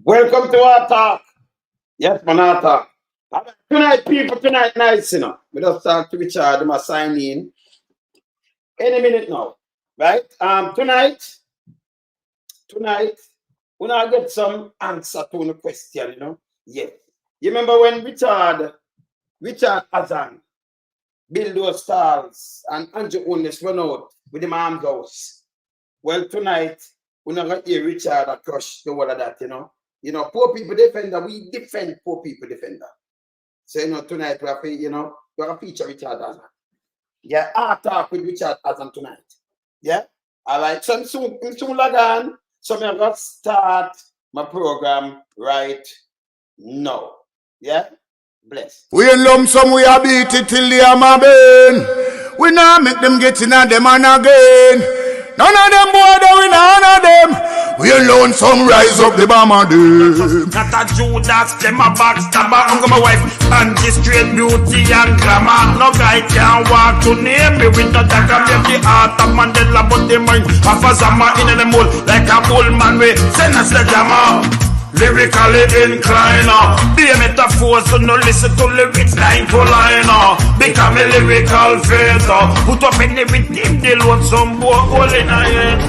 Welcome to our talk. Yes, man, our talk. Tonight, people, tonight, nice, you know. We just talk to Richard, I'm sign in any minute now. Right? Tonight, we're gonna get some answer to the question, you know. Yes. You remember when Richard Azan build those stalls and Andrew Onus run out with the arms house? Well, tonight, we're not gonna hear Richard crush the whole of that, you know. You know, poor people defender, we defend poor people defender. So, you know, tonight we have to, you know, we have to feature Richard Azan. Yeah, I talk with Richard Azan tonight. Yeah? All right. So, I'm soon log on. So, I'm going to start my program right now. Yeah? Bless. Wayne Lonesome, we a beat it till they are my bane. We now make them get in and them and again. None of them boy, we none of them. Wayne Lonesome, rise up the bomber them. Not a Judas, them a backstabber. I'm my wife, and this straight beauty and glamour. No guy can walk to name me with no dagger. Make the heart of Mandela, but the mind of a Zama in the mold. Like a bull man, we send us the jammer. Lyrically inclined, be a metaphor, so no listen to lyrics line to line. Become a lyrical phaser. Put up in everything, they load some boy all in a head.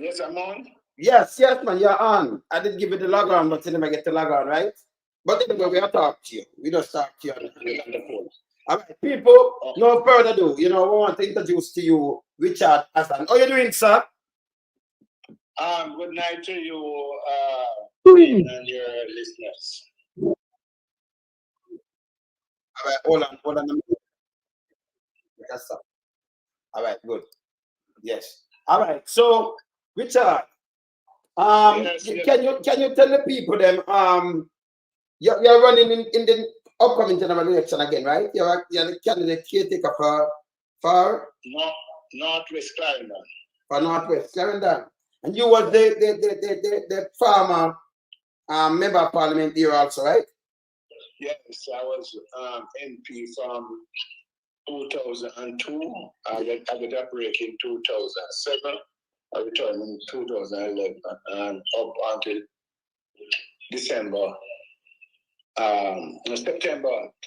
Yes, I'm on. Yes, man, you're on. I did give you the log on, but then I get the log on, right? But anyway, we are talk to you. We just talk to you on the phone. All right, people, no further ado. You know, we want to introduce to you Richard Azan. How you doing, sir? Good night to you and your listeners. All right, hold on a minute. Yes, sir. All right, good. Yes. All right, so Richard, Yes. can you tell the people them you're running in the upcoming general election again, right? You're the candidate caretaker for Northwest Clarendon. For Northwest Clarendon, and you was the former member of parliament here also, right? Yes, I was MP from 2002. I got a break in 2007. I returned in 2011 and up until September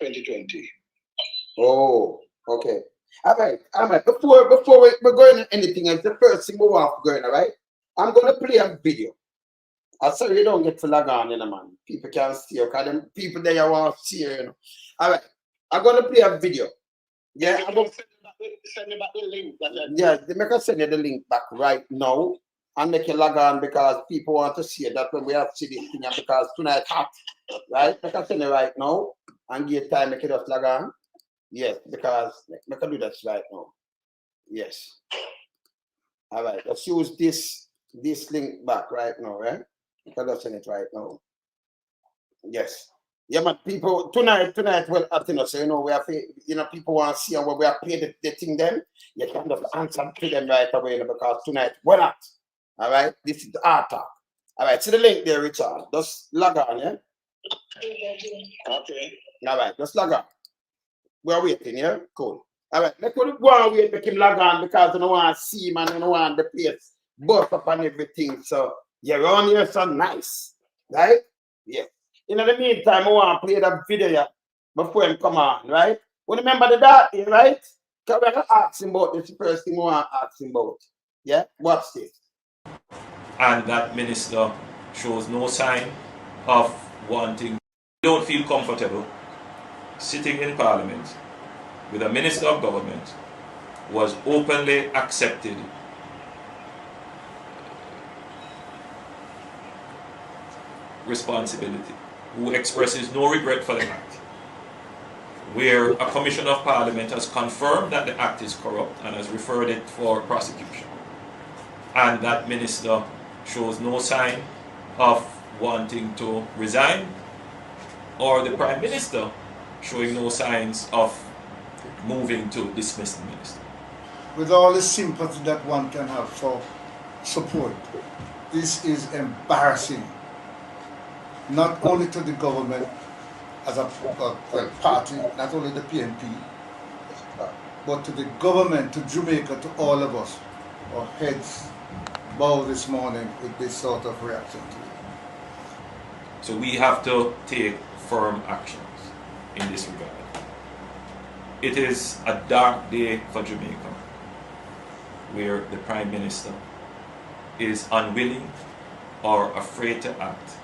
2020. Oh, okay. All right. Before we're going to anything else, the first thing we want to go in, all right? I'm going to play a video. I'm sorry you don't get to log on, you know, man. People can't see you, because them people there you want to see you, you know. All right. I'm going to play a video. Yeah, I'm going to send me back the link. Yeah, they make us send you the link back right now and make you log on, because people want to see that when we have to see this thing, because tonight hot, right? Make us send it right now and give time, make it just log on. Yes, because make us do that right now. Yes. All right, let's use this link back right now, right? Make us send it right now. Yes. Yeah, but people tonight, well, I think so, you know, we have, you know, people want to see how we are playing the thing then. You can just answer to them right away, you know, because tonight we're not. All right, this is the art talk. All right, see the link there, Richard. Just log on, yeah. Okay. All right, just log on. We're waiting, yeah. Cool. All right, let's go and wait, make him log on, because I don't want to see him and I don't want the place burst up and everything. So you're on here, so nice, right? Yeah. In the meantime, I want to play that video before him come on, right? We remember the date, right? Because we're going to ask him about this, the first thing we want to ask him about. Yeah? Watch this. And that minister shows no sign of wanting, don't feel comfortable sitting in Parliament with a Minister of Government who has openly accepted responsibility, who expresses no regret for the act, where a Commission of Parliament has confirmed that the act is corrupt and has referred it for prosecution, and that minister shows no sign of wanting to resign, or the Prime Minister showing no signs of moving to dismiss the minister. With all the sympathy that one can have for support, this is embarrassing, not only to the government as a party, not only the PNP, but to the government, to Jamaica, to all of us. Our heads bow this morning with this sort of reaction to it. So we have to take firm actions in this regard. It is a dark day for Jamaica, where the Prime Minister is unwilling or afraid to act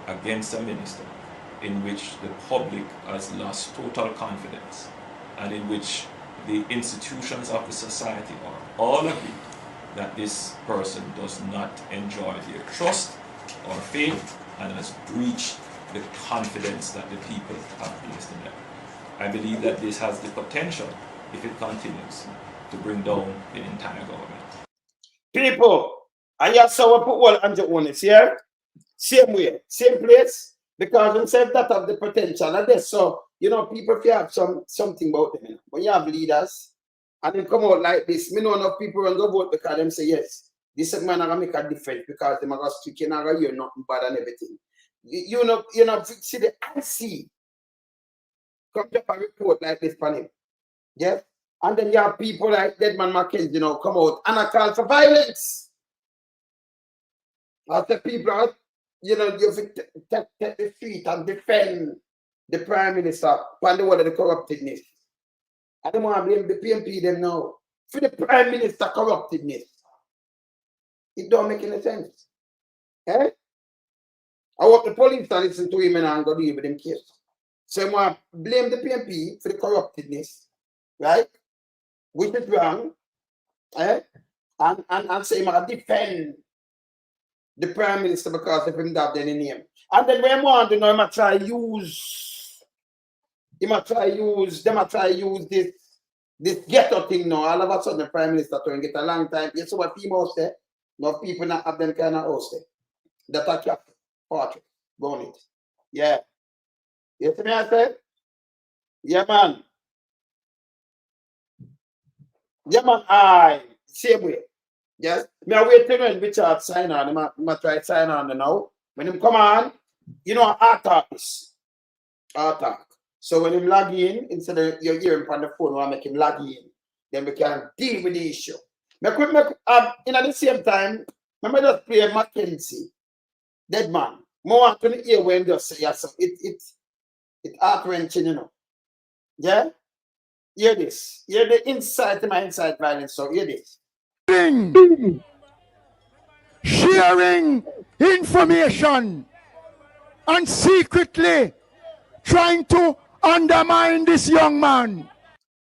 against a minister in which the public has lost total confidence and in which the institutions of the society are all agree that this person does not enjoy their trust or faith and has breached the confidence that the people have placed in them. I believe that this has the potential, if it continues, to bring down the entire government. People, and you saw we put all under onus here, same way, same place, because we said that have the potential. And that's so, you know, people can have something about them. You know. When you have leaders and they come out like this, me know enough people will go vote because them say yes, this man are gonna make a difference because them are gonna stick in and hear nothing bad and everything. You know, see the IC come up a report like this for him. Yes? And then you have people like Deadman Mackenzie, you know, come out and I call for violence. After people are, you know, you have to take the street and defend the Prime Minister on the word of the corruptedness. I don't want to blame the PNP them now for the Prime Minister corruptedness. It don't make any sense. Eh? I want the police to listen to him and go deal with them case. So I want to blame the PNP for the corruptedness, right? Which is wrong. Eh? And say I defend the Prime Minister because of him that any name. And then when I want to know, them try use this ghetto thing now. All of a sudden the Prime Minister to get a long time. You see what people say? No people not have them kind of house there. That are kept portrait. Go on it. Yeah. You see me I said? Yeah man. Yeah man, I same way. Yes. Me I wait till when Richard sign on. I try sign on now. When him come on, you know art artist. Art talk. So when him log in, instead of you hear him on the phone, I make him log in. Then we can deal with the issue. Me could make in at the same time, remember just play Mackenzie, dead man. More to hear when just say yes. It heart wrenching, you know. Yeah? Hear this. Hear the inside to my inside violence. So hear this. Sharing information and secretly trying to undermine this young man.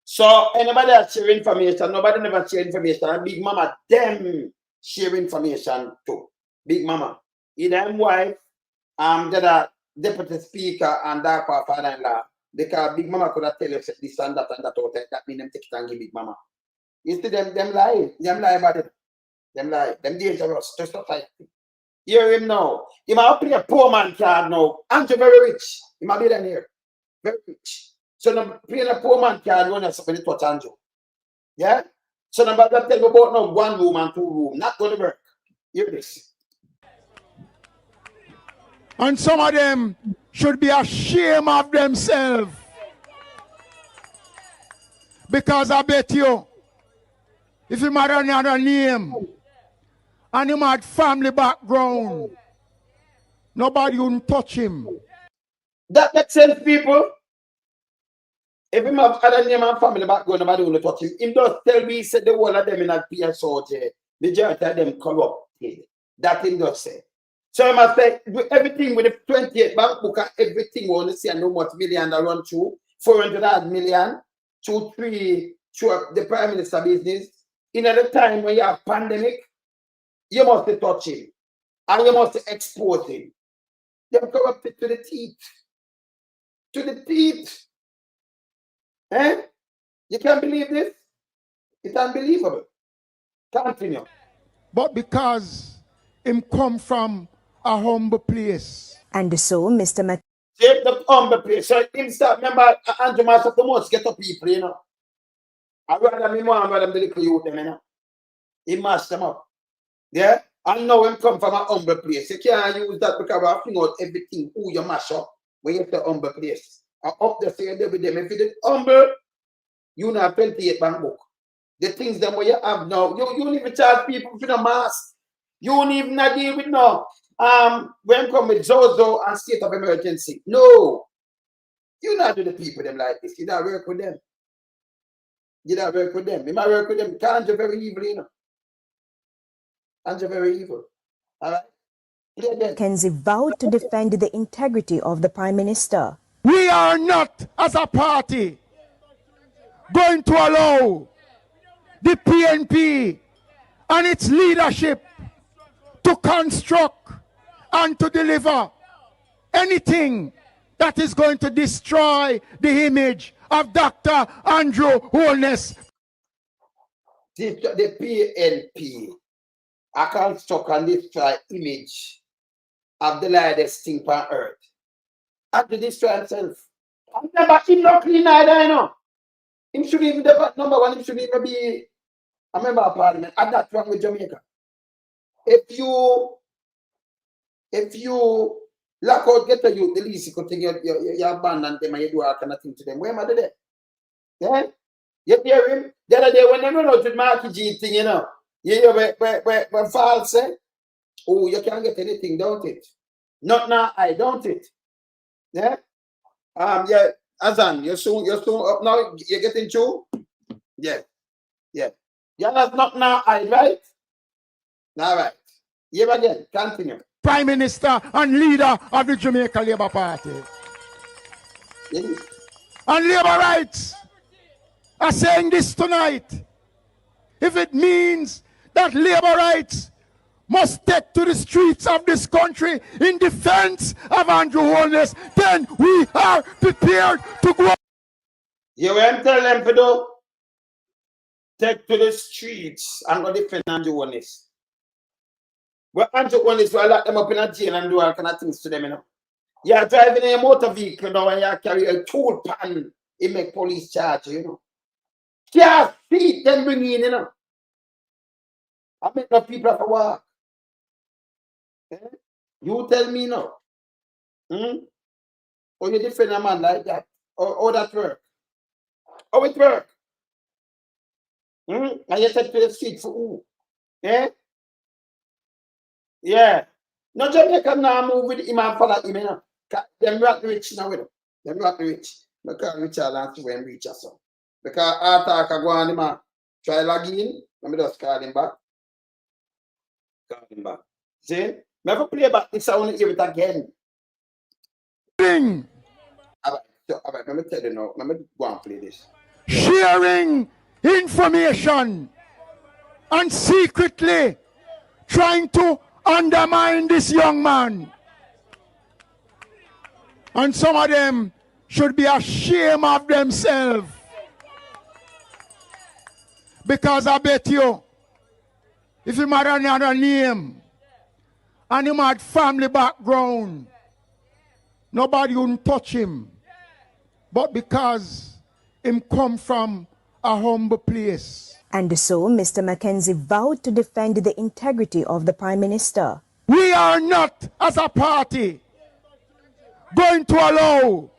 So anybody that share information, nobody never share information. And Big Mama, them share information too. Big Mama. Either him wife, the deputy speaker and that father-in-law. Because Big Mama could have tell you this and that out there. That means them take it and give Big Mama. You see them lie. Them lie about it. Them lie. Them dangerous. Just not like hear him now. He might play a poor man card now. Andrew very rich. He might be there here. Very rich. So now playing a poor man card when you're somebody touch Andrew. Yeah? So now about that tell you about now 1 room and 2 room. Not going to work. Hear this. And some of them should be ashamed of themselves. Because I bet you, if you had another name, and him had family background, nobody wouldn't touch him. That makes sense, people. If him have other name and family background, nobody will touch him. Him just tell me, he said the whole of them in a PSOJ, majority of them corrupted. That him just say. So I must say, everything with the 28 bank book and everything we want to see and no much million that run through, 400 million, 2, 3, the Prime Minister business. In the time when you have pandemic, you must touch him and you must expose him. They're corrupted to the teeth. To the teeth. Eh? You can't believe this? It's unbelievable. Continue. But because him come from a humble place. And so, Mr. Mc Take the humble place. So him start, remember, Andrew Master the most get up people, you know. I'd rather me more than the little youth, you know. He mashed them up. Yeah? And now him come from a humble place. You can't use that because we're figuring out everything who you mash up when you have the humble place. And up there say there with them. If you did humble, you know 28 bank book. The things that you have now, you don't even charge people for the mask. You don't even deal with no when come with Zozo and state of emergency. No. You not do the people them like this. You not work with them. You not work with them. You might work with them. Can't you very evil, you know. And you're very evil. All right? Mackenzie vowed to defend the integrity of the Prime Minister. We are not, as a party, going to allow the PNP and its leadership to construct and to deliver anything that is going to destroy the image of Dr. Andrew Holness. The PNP I construct and destroy image of the lightest thing on earth. And to destroy himself. And never him not clean either, you know. Him should even the number one, him should even be a member of parliament. And that's wrong with Jamaica. If you lock out, get the youth, the least you could think you abandon them and you do all kind of thing to them. Where am I there? Yeah? You hear him? The other day when they run out with Marky G thing, you know. You hear when false say, oh, you can't get anything, don't it? Not now, I don't it. Yeah? Yeah, Azan, you're soon up now, you're getting through? Yeah. Yeah. Yeah, that's not now, I right? All right. Here again, continue. Prime Minister and leader of the Jamaica Labour Party. Yes. And Labour rights are saying this tonight. If it means that Labour rights must take to the streets of this country in defense of Andrew Holness, then we are prepared to go. You won't tell them to do? Take to the streets and go defend Andrew Holness. But Andrew Holness will lock them up in a jail and do all kind of things to them, you know. You're driving a motor vehicle now and you carry a tool pan, it make police charge, you know. Can't feet them bring in, you know. I make no people have to walk. Eh? You tell me now. Or you defend a man like that? Or that work? How it work? And you take to the street for who? Eh? Yeah. No Jamaica now move with him and follow him, you know. Them rock rich now with him. Them rock rich. Because Richard and to him reach us. Because after I go on him and try log in, let me just call him back. Call him back. See? Never play back this, I want to hear it again. All right, let me tell you now. Let me go and play this. Sharing information and secretly trying to undermine this young man. And some of them should be ashamed of themselves. Because I bet you, if he had another name and he had family background, nobody wouldn't touch him. But because him come from a humble place. And so, Mr. Mackenzie vowed to defend the integrity of the Prime Minister. We are not, as a party, going to allow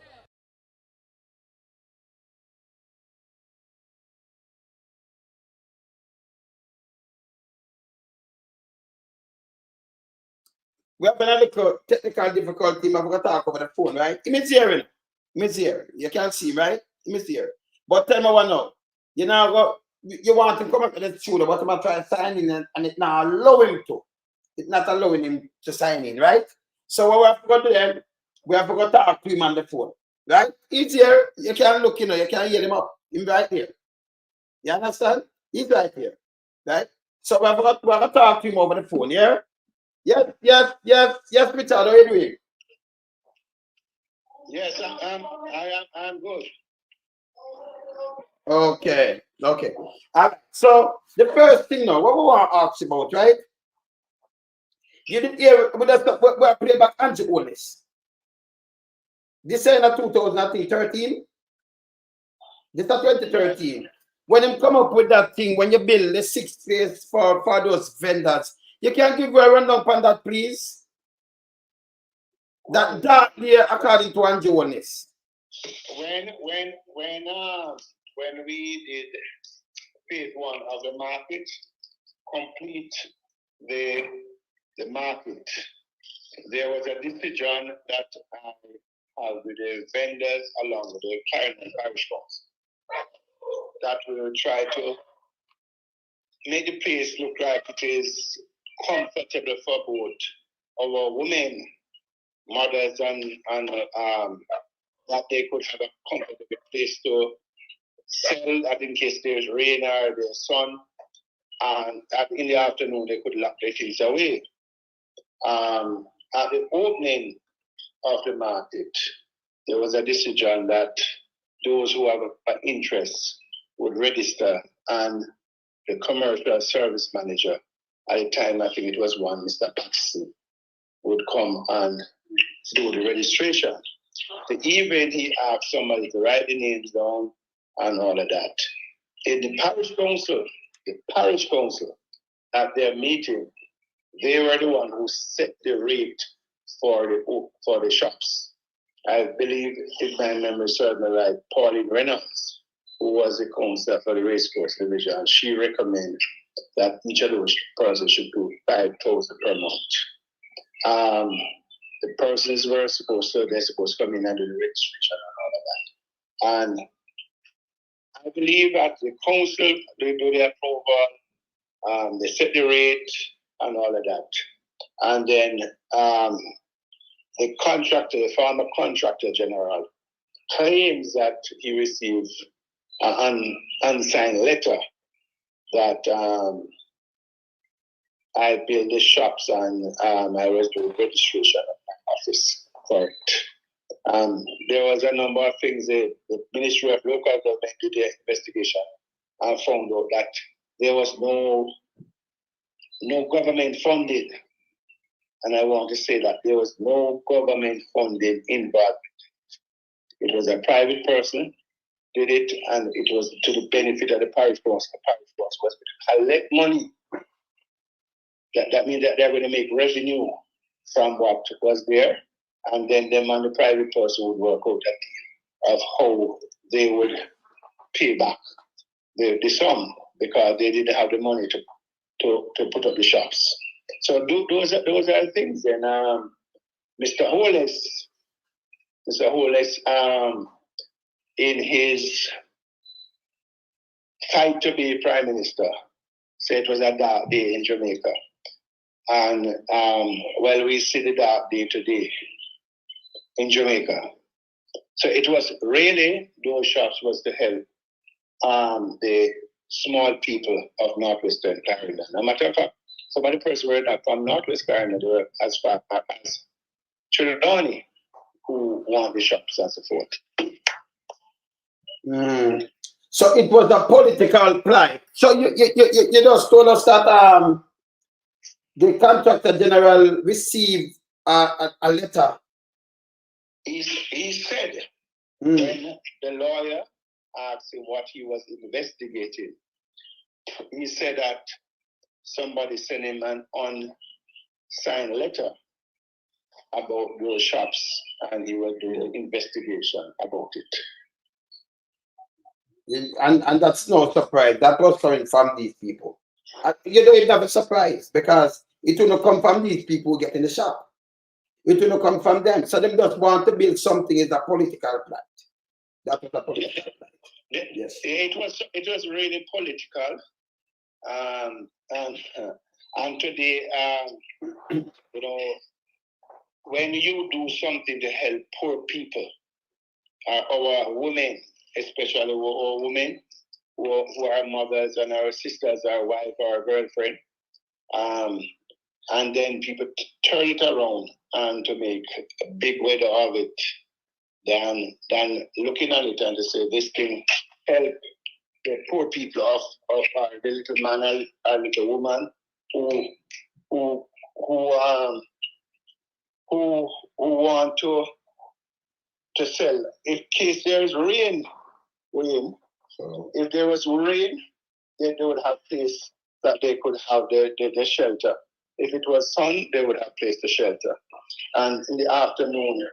we have a little technical difficulty. I'm going to talk over the phone, right? It's here. It's here. You can see, right? It's here. But tell me what now. You know, you want to come up with the studio, but I'm trying to sign in and it now allow him to. it's not allowing him to sign in, right? So what we have to go to them, we have to go talk to him on the phone, right? He's here, you can look, you know, you can hear him up. He's right here. You understand? He's right here, right? So we have to talk to him over the phone, yeah? Yes, Richard, how are you doing? Yes, I'm good. Okay. So the first thing now, what we want to ask about, right? You did hear we play back Angie Olis. This is in 2013. This is 2013. When him come up with that thing, when you build the 6 days for those vendors, you can give me a rundown on that, please. That there, according to Angie Olis. When we did phase 1 of the market, complete the market, there was a decision that I had with the vendors along with the Clarendon Parish Council that we will try to make the place look like it is comfortable for both our women, mothers, and that they could have a comfortable place to sell that in case there's rain or there's sun, and that in the afternoon they could lock their things away. At the opening of the market, there was a decision that those who have an interest would register, and the commercial service manager, at the time I think it was one, Mr. Paxton, would come and do the registration. The evening he asked somebody to write the names down and all of that. In the parish council at their meeting, they were the one who set the rate for the shops. I believe, if my memory serves me right, Pauline Reynolds, who was the councillor for the racecourse division, she recommended that each of those persons should do 5,000 per month. The persons were supposed to come in and do the registration and all of that. And I believe at the council, they do the approval, they set the rate and all of that. And then the former contractor general claims that he received an unsigned letter that I built the shops and I was doing registration at my office for it. There was a number of things. The Ministry of Local Government did their investigation and found out that there was no government funding. And I want to say that there was no government funding involved. It was a private person did it, and it was to the benefit of the parish council. The parish council was to collect money. That means that they're going to make revenue from what was there, and then them and the private person would work out a deal of how they would pay back the sum, because they didn't have the money to put up the shops. So those are things. And Mr. Hollis, in his fight to be prime minister, said it was a dark day in Jamaica. And well, we see the dark day today in Jamaica. So it was really, those shops was to help the small people of Northwestern Clarendon. No matter of fact, some of the persons were not from Northwest Clarendon, they were as far as Trinidad who want the shops and so forth. So it was a political plight. So you just told us that the contractor general received a letter. He said when the lawyer asked him what he was investigating, he said that somebody sent him an unsigned letter about those shops, and he was doing an investigation about it. And that's no surprise. That was coming from these people. You don't even have a surprise, because it will not come from these people who get in the shop. It will not come from them. So they just want to build something as a political plight. That was a political plight. Yes. It was really political. And And today, you know, when you do something to help poor people, our women, especially our women who are mothers and our sisters, our wife, our girlfriend, and then people turn it around and to make a big weather of it, than looking at it and to say this can help the poor people of the little man or little woman who want to sell. In case there is rain, if there was rain, then they would have place that they could have the shelter. If it was sun, they would have place to shelter. And in the afternoon,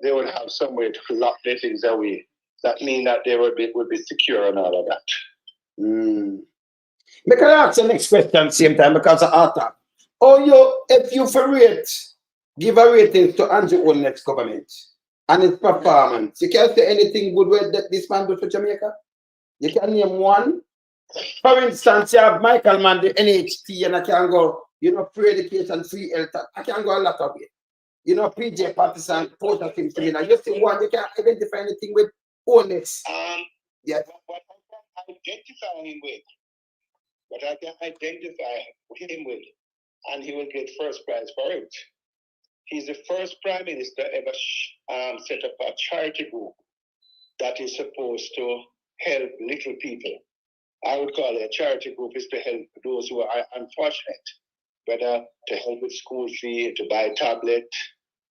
they would have somewhere to lock their things away. That means that they would be secure and all of that. Make I ask the next question same time because of Arthur. If you give a rating to Andrew own next government and its performance, you can't say anything good with that this man do for Jamaica? You can name one. For instance, you have Michael Mann, the NHT, and I can go, free education, free health. I can go a lot of it. PJ Patterson, post of him to me. Now, you see one, you can't identify anything with owners. Yeah. What I can identify him with, and he will get first prize for it. He's the first prime minister ever set up a charity group that is supposed to help little people. I would call it a charity group is to help those who are unfortunate, whether to help with school fee, to buy tablet,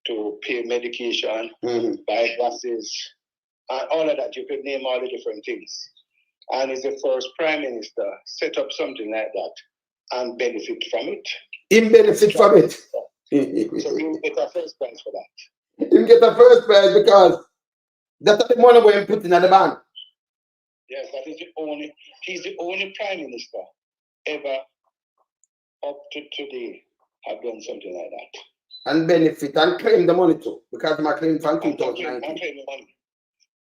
to pay medication, buy glasses, and all of that. You could name all the different things. And he's the first prime minister set up something like that and benefit from it. Him benefit from it. So he'll get a first prize for that. He'll get a first prize because that's the money we're putting in the bank. Yes, that is he's the only prime minister ever up to today have done something like that. And benefit and claim the money too, because my claim from 2019. And claim the money.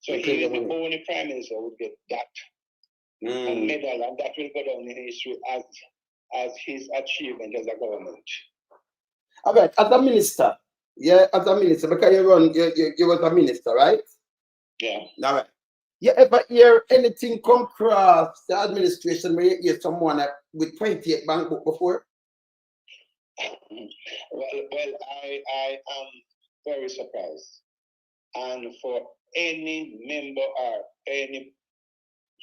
So he is the only prime minister who would get that medal, and that will go down in history as his achievement as a government. All right, as a minister, because you was a minister, right? Yeah. All right. You ever hear anything come across the administration where you hear someone with 28 bank book before? Well, I am very surprised. And for any member or any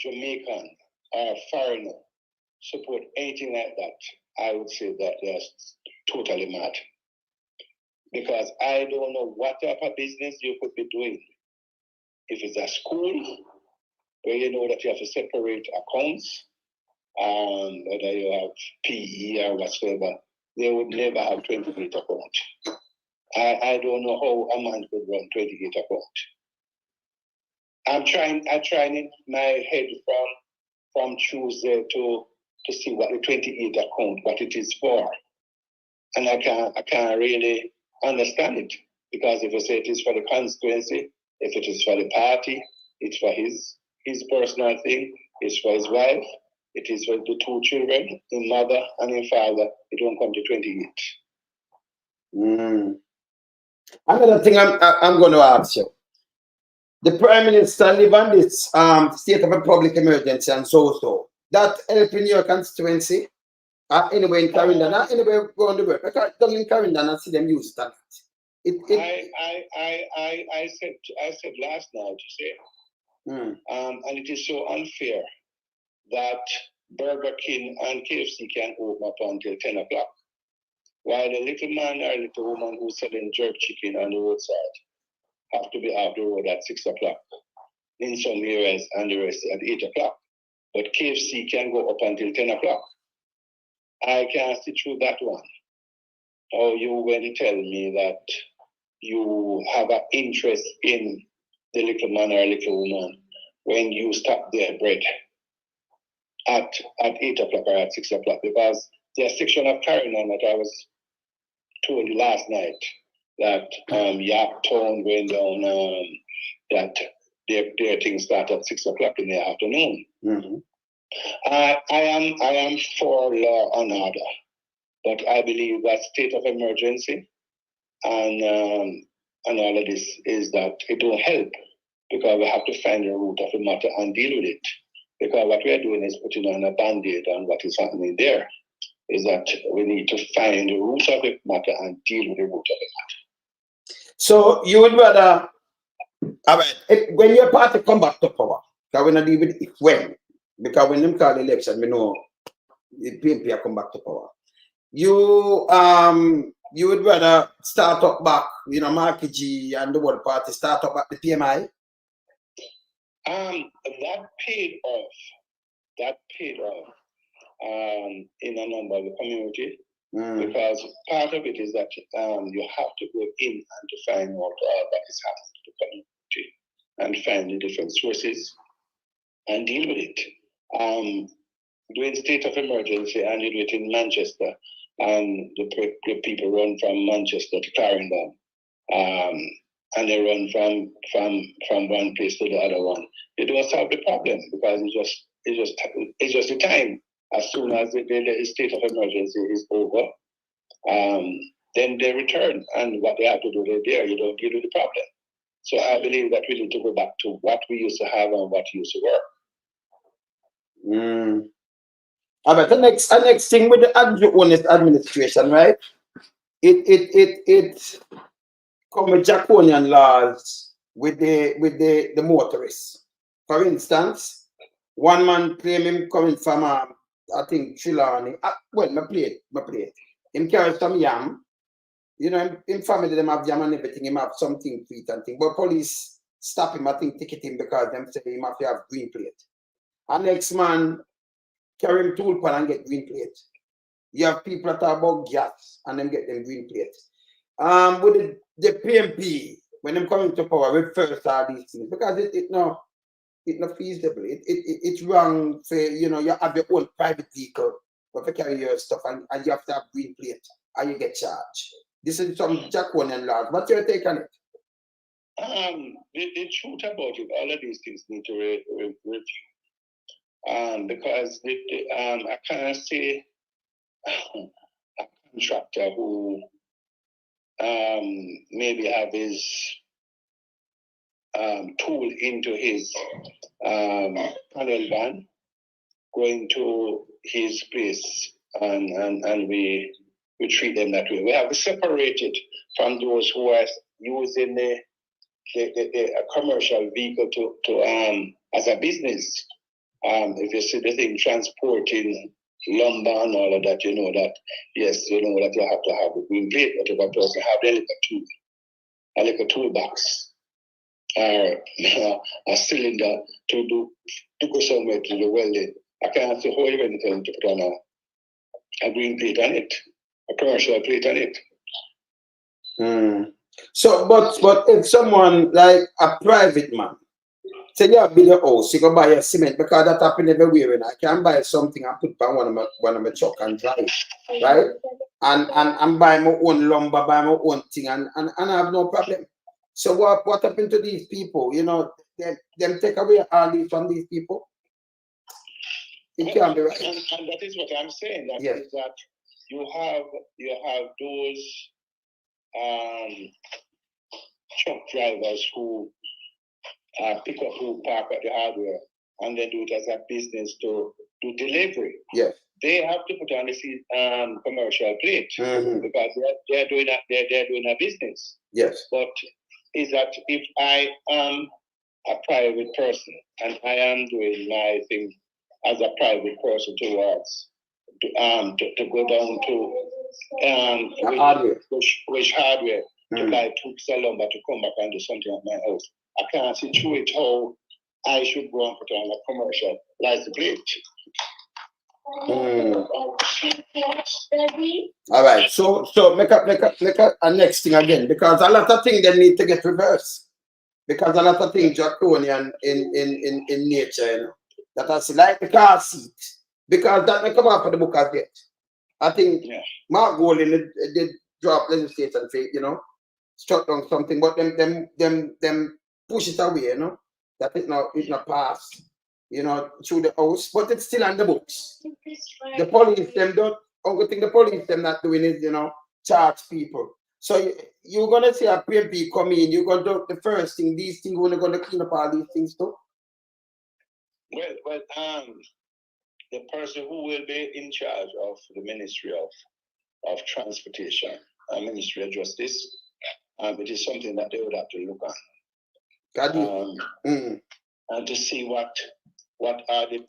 Jamaican or foreigner support anything like that, I would say that they're totally mad. Because I don't know what type of business you could be doing. If it's a school, where you know that you have to separate accounts, whether you have PE or whatsoever, they would never have 28 account. I don't know how a man could run 28 account. I'm trying in my head from Tuesday to see what the 28 account, what it is for. And I can't really understand it. Because if you say it is for the constituency, if it is for the party, it's for his personal thing, it's for his wife, it is for the two children, his mother and his father. It won't come to 28. Another thing I'm going to ask you. The Prime Minister live on this state of a public emergency and so. That help in your constituency? Anywhere in Clarendon, anywhere around the world. Because it doesn't in Clarendon and see them use that. I said last night, you say, and it is so unfair that Burger King and KFC can open up until 10 o'clock, while the little man or little woman who's selling jerk chicken on the roadside have to be off the road at 6 o'clock in some areas and the rest at 8 o'clock. But KFC can go up until 10 o'clock. I can't see through that one. Or you will tell me that you have an interest in the little man or little woman when you stop their bread at 8 o'clock or at 6 o'clock, because there's a section of Clarendon that I was told last night that Yorktown going down, that their things start at 6 o'clock in the afternoon. I am for law and order, but I believe that state of emergency and all of this is that it will help, because we have to find the root of the matter and deal with it. Because what we are doing is putting on a band-aid on what is happening there. Is that we need to find the root of the matter and deal with the root of the matter. So you would rather, all right, when your party come back to power, because we're not deal with it when, because when them call the election, we know the PNP come back to power. You would rather start up back, you know, Marky G and the World Party start up at the PMI? That paid off. That paid off. In a number of the community, because part of it is that you have to go in and to find out what is happening to the community and find the different sources and deal with it. Doing state of emergency, and you do it in Manchester, and the people run from Manchester to Clarendon, and they run from one place to the other one. You don't solve the problem, because it's just the time. As soon as the state of emergency is over, then they return, and what they have to do, they're there. You don't deal with the problem. So I believe that we need to go back to what we used to have and what used to work. But the next thing with the honest administration, right? It come with draconian laws with the motorists. For instance, one man claim him coming from I think Trelawney. Well, my plate. Him carry some yam. You know, in family them have yam and everything. Him have something to eat and thing. But police stop him, I think, ticket him because them say him have to have green plate. And next man carry him tool pan and get green plate. You have people that talk about gas and them get them green plate. With the PNP, when them coming to power, we first all these things because it's not feasible. It's wrong for, you know, you have your own private vehicle, but you carry your stuff and you have to have green plate and you get charged. This is some draconian laws. What's your take on it? The truth about it, all of these things need to review. Because I can't say a contractor who maybe have his tool into his panel van, going to his place, and we treat them that way. We have to separate it from those who are using the commercial vehicle to as a business. If you see the thing transporting lumber and all of that, you know that, yes, you know that you have to have a green plate, but if a person have a little toolbox, or a cylinder to go somewhere to the welding, I can't say how you're going to put on a green plate on it, a commercial plate on it. So, but if someone like a private man, say you build a house, you go buy a cement because that happen everywhere, and I can buy something and put on one of my truck and drive, right? And buy my own lumber, buy my own thing, and I have no problem. So what happened to these people? You know, them take away all these from these people. It can't be right. And that is what I'm saying. That yes. Is that you have those truck drivers who pick up, who park at the hardware, and then do it as a business to do delivery. Yes. They have to put on the commercial plate because they're doing a business. Yes. But is that if I am a private person and I am doing my thing as a private person towards to go down to hardware. Which hardware to buy 2 pieces of lumber to come back and do something at my house. I can't see through it how I should go and put on a commercial license plate. All right, so make a next thing again, because a lot of things they need to get reversed, because a lot of things draconian in nature, you know, that I see, like the car seat, because that may come out for the book as yet. I think Mark Golding did drop legislation, you know, struck down something, but them push it away, you know, that it not passed. through the house, but it's still on the books. The police, them don't, only thing the police, them not doing is, charge people. So you're going to see a PNP come in, you're going to do the first thing, these things, we're going to clean up all these things too. Well, the person who will be in charge of the Ministry of Transportation and Ministry of Justice, it is something that they would have to look at. And to see what are the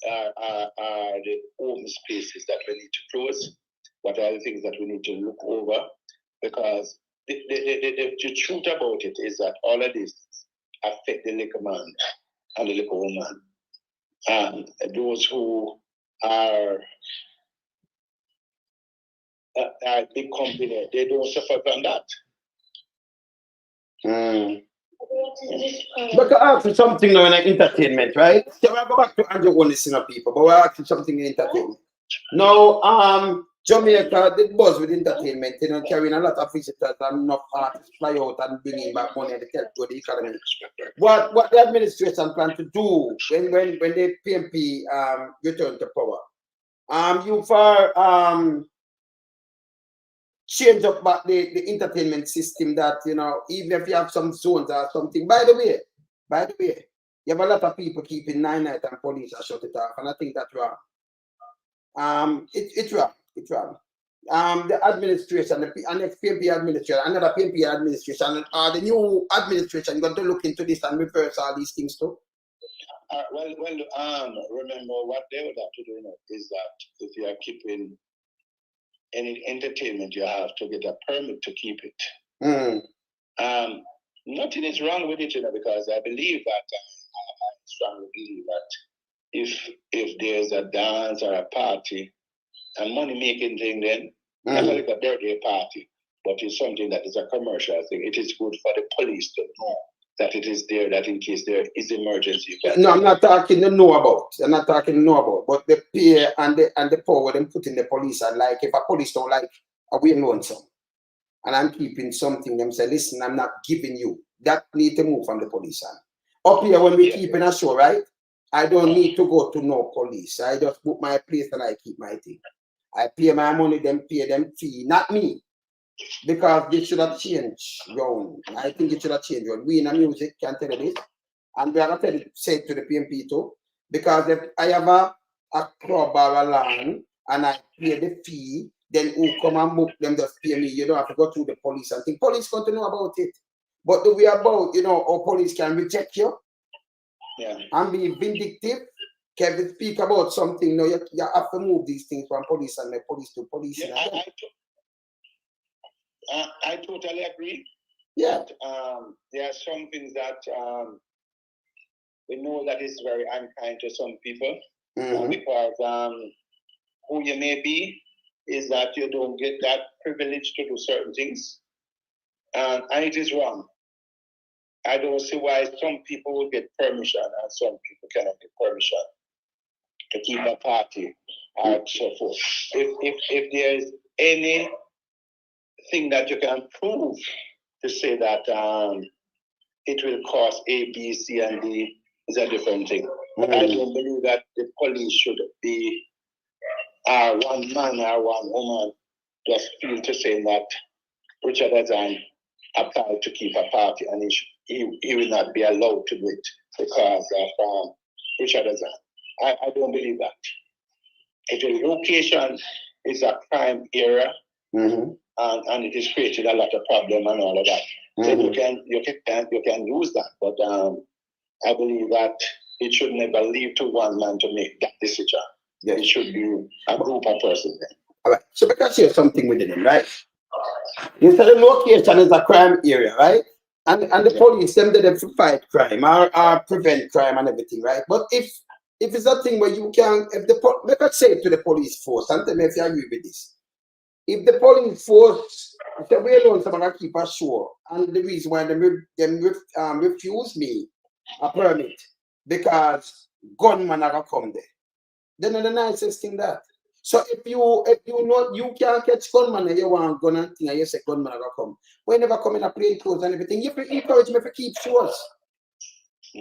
open spaces that we need to close, what are the things that we need to look over, because the truth about it is that all of this affect the liquor man and the liquor woman. And those who are big company, they don't suffer from that. But to ask you something now in entertainment, right? So we'll go back to Andrew only singer people, but we'll ask you something in entertainment. Now, Jamaica did buzz with entertainment, carrying a lot of visitors and enough artists fly out and bringing back money and help to the economy. What the administration plan to do when the PNP return to power? You for change up back the entertainment system that, even if you have some zones or something. By the way, you have a lot of people keeping 9 nights and police are shut it off, and I think that's wrong. It's wrong. It's wrong. The administration, the next PNP administration, another PNP administration, the new administration got to look into this and reverse all these things too. Remember what they would have to do is that if you are keeping any entertainment, you have to get a permit to keep it. Nothing is wrong with it, because I believe that I strongly believe that if there's a dance or a party, a money-making thing, then not like a birthday party, but it's something that is a commercial thing. It is good for the police to know that it is there, that in case there is emergency. No, I'm not talking to know about. I'm not talking to know about, but the peer and the power them put in the police are like, if a police don't like a Wayne Lonesome, and I'm keeping something, them say, listen, I'm not giving you. That need to move from the police. Up here, when we keep in a show, right? I don't need to go to no police. I just book my place and I keep my thing. I pay my money, them pay them fee, not me. Because this should have changed round. I think it should have changed round. We in the music can tell you this. And we are going to say it to the PNP too. Because if I have a club or a land and I pay the fee, then who come and book them just pay me. You don't have to go through the police and think. Police want to know about it. But the way about, how police can reject you and be vindictive. Can we speak about something? No, you have to move these things from police and the police to police. Yeah, I totally agree. Yeah. But, there are some things that we know that is very unkind to some people because who you may be is that you don't get that privilege to do certain things. And it is wrong. I don't see why some people will get permission and some people cannot get permission to keep a party and so forth. If there is anything that you can prove to say that it will cost A, B, C, and D is a different thing. I don't believe that the police should be one man or one woman just feel to say that Richard Azan applied to keep a party and he will not be allowed to do it because of Richard Azan. I don't believe that. If the location is a crime area and it is creating a lot of problem and all of that, then you can use that. But I believe that it should never leave to one man to make that decision. Yes. It should be a group of persons then. All right. So we can share something with them, right? You said the location is a crime area, right? And the police, them there to fight crime or prevent crime and everything, right? But if it's a thing where you can, let us say it to the police force, and tell me if you agree with this. If the police force, if the Wayne Lonesome can keep us sure, and the reason why they refuse me a permit because gunmen are gonna come there, then the nicest thing that. So if you know you can't catch gunman and you want gun and thing and you say gunman are gonna come, whenever come in a plain clothes and everything, you encourage me to keep shows.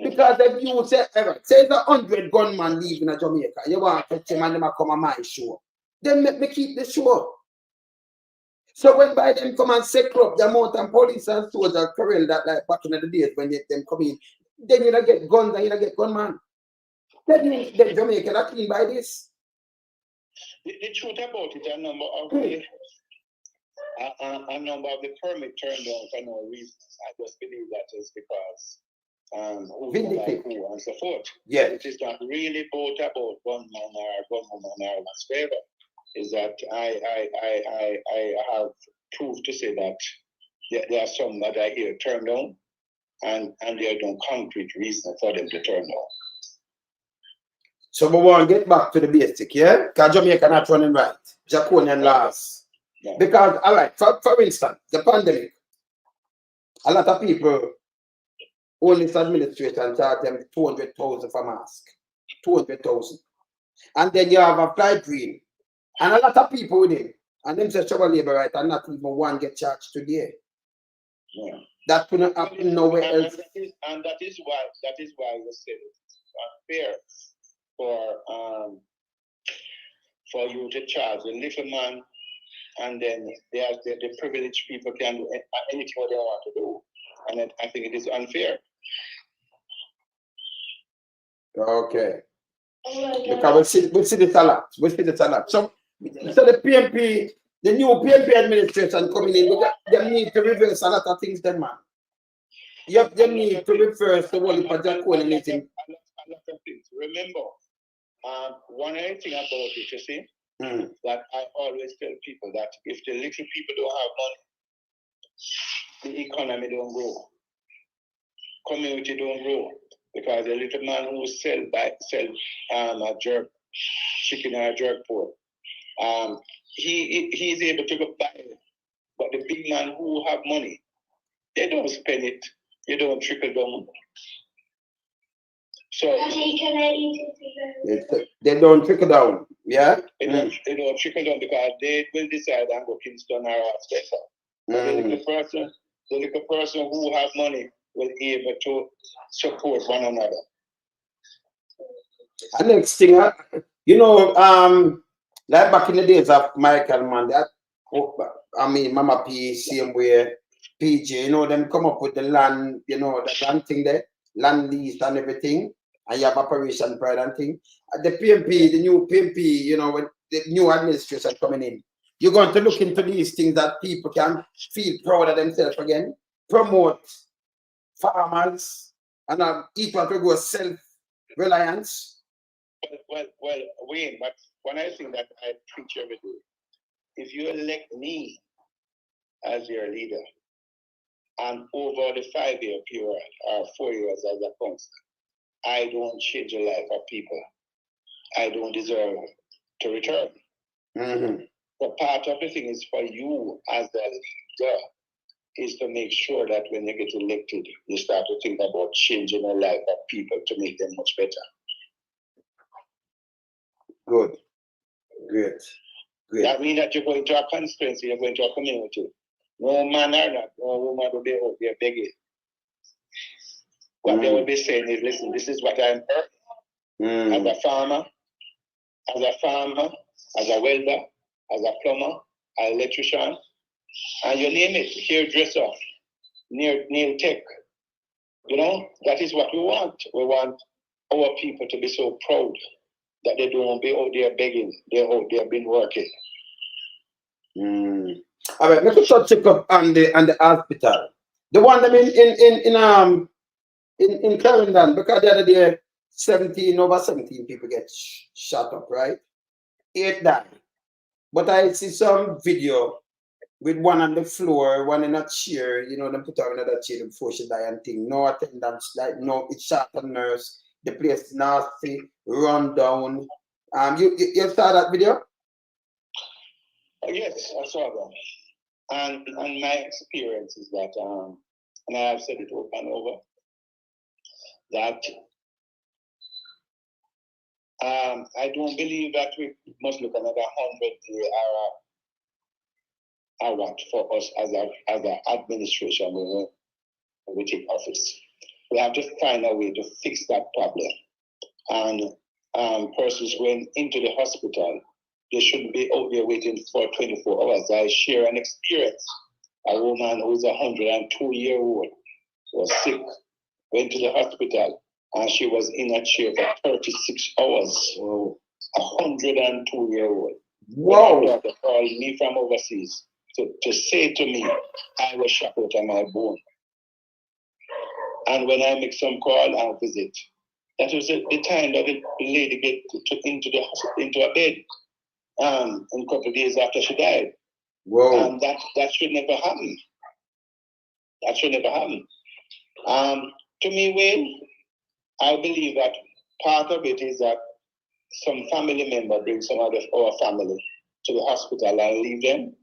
Because if you say, say the 100 gunman leaving a Jamaica, you want to catch him and them come on my show, then make me keep the show. So when by them come and set up the amount of police and soldiers corral that like back in the days when them come in, then you don't get guns and you don't get gunman. That means that Jamaica not clean by this. The truth about it, a number of the permit turned down for no reason. I just believe that is because who and so forth. Yeah. It is not really about gunman or gunwoman's favor. Is that I have proof to say that there are some that I hear turned down and there are no concrete reason for them to turn down. So we want to get back to the basic, yeah? Because Jamaica not running right. Draconian laws. Yeah. Because, all right, for instance, the pandemic, a lot of people, only this administration charge them 200,000 for mask. 200,000. And then you have applied green. And a lot of people with him. And them say trouble labor right and not even one get charged today. Yeah. That couldn't happen nowhere else. And that is why we said it's unfair for you to charge a little man, and then the privileged people can do anything what they want to do. And I think it is unfair. Okay. Because we see this a lot. We see this a lot. So the PNP, the new PNP administration coming in, they need to reverse a lot of things, then, man. Yep, they need to reverse the whole draconian meeting. A lot of things. Remember, one other thing about it, you see, that I always tell people that if the little people don't have money, the economy don't grow, community don't grow, because the little man who sell a jerk chicken or a jerk pork, he's able to go buy it. But the big man who have money, they don't spend it. You don't trickle down. So they don't trickle down, yeah? They don't trickle down because they will decide and go Kingston or Spencer. The little person who has money will be able to support one another. And next thing, you know, like back in the days of Michael, man, Mama P, same way, PJ, you know, them come up with the land, you know, the land thing there, land lease and everything, and you have Operation Pride and thing. The PNP, the new PNP, you know, when the new administration coming in, you're going to look into these things that people can feel proud of themselves again, promote farmers, and each one to go self-reliance. Well, Wayne, but one other thing that I preach every day, if you elect me as your leader, and over the 5-year period or 4 years as a councillor, I don't change the life of people. I don't deserve to return. But part of the thing is for you as the leader is to make sure that when you get elected, you start to think about changing the life of people to make them much better. Good. Great. That means that you're going to a constituency, you're going to a community. No man or not, no woman will be out there begging. What they will be saying is, listen, this is what I'm earning as a farmer, as a welder, as a plumber, an electrician, and you name it, hairdresser, nail tech. You know, that is what we want. We want our people to be so proud that they don't be out there begging, they're out there been working. All right, let us check up on the hospital. The one I mean in Clarendon, because the other day over 17 people get shot up, right? 8 died. But I see some video with one on the floor, one in a chair, you know, them put her in another chair before she died and thing. No attendance, like no, it's shot a nurse, the place nasty, run down. You saw that video? Yes, I saw that. And my experience is that, and I have said it over and over, that I don't believe that we must look another 100 days or what for us as an administration when we take office. we have to find a way to fix that problem. And persons going into the hospital, they shouldn't be out there waiting for 24 hours. I share an experience. A woman who is 102-year-old was sick, went to the hospital, and she was in a chair for 36 hours. Wow. 102-year-old. Wow. My daughter called me from overseas to say to me, I was shocked out of my bone. And when I make some call and visit, that was the time that the lady get into a bed. And a couple of days after she died. Whoa. And that should never happen. That should never happen. To me, Wayne, I believe that part of it is that some family member brings some of our family to the hospital and leave them.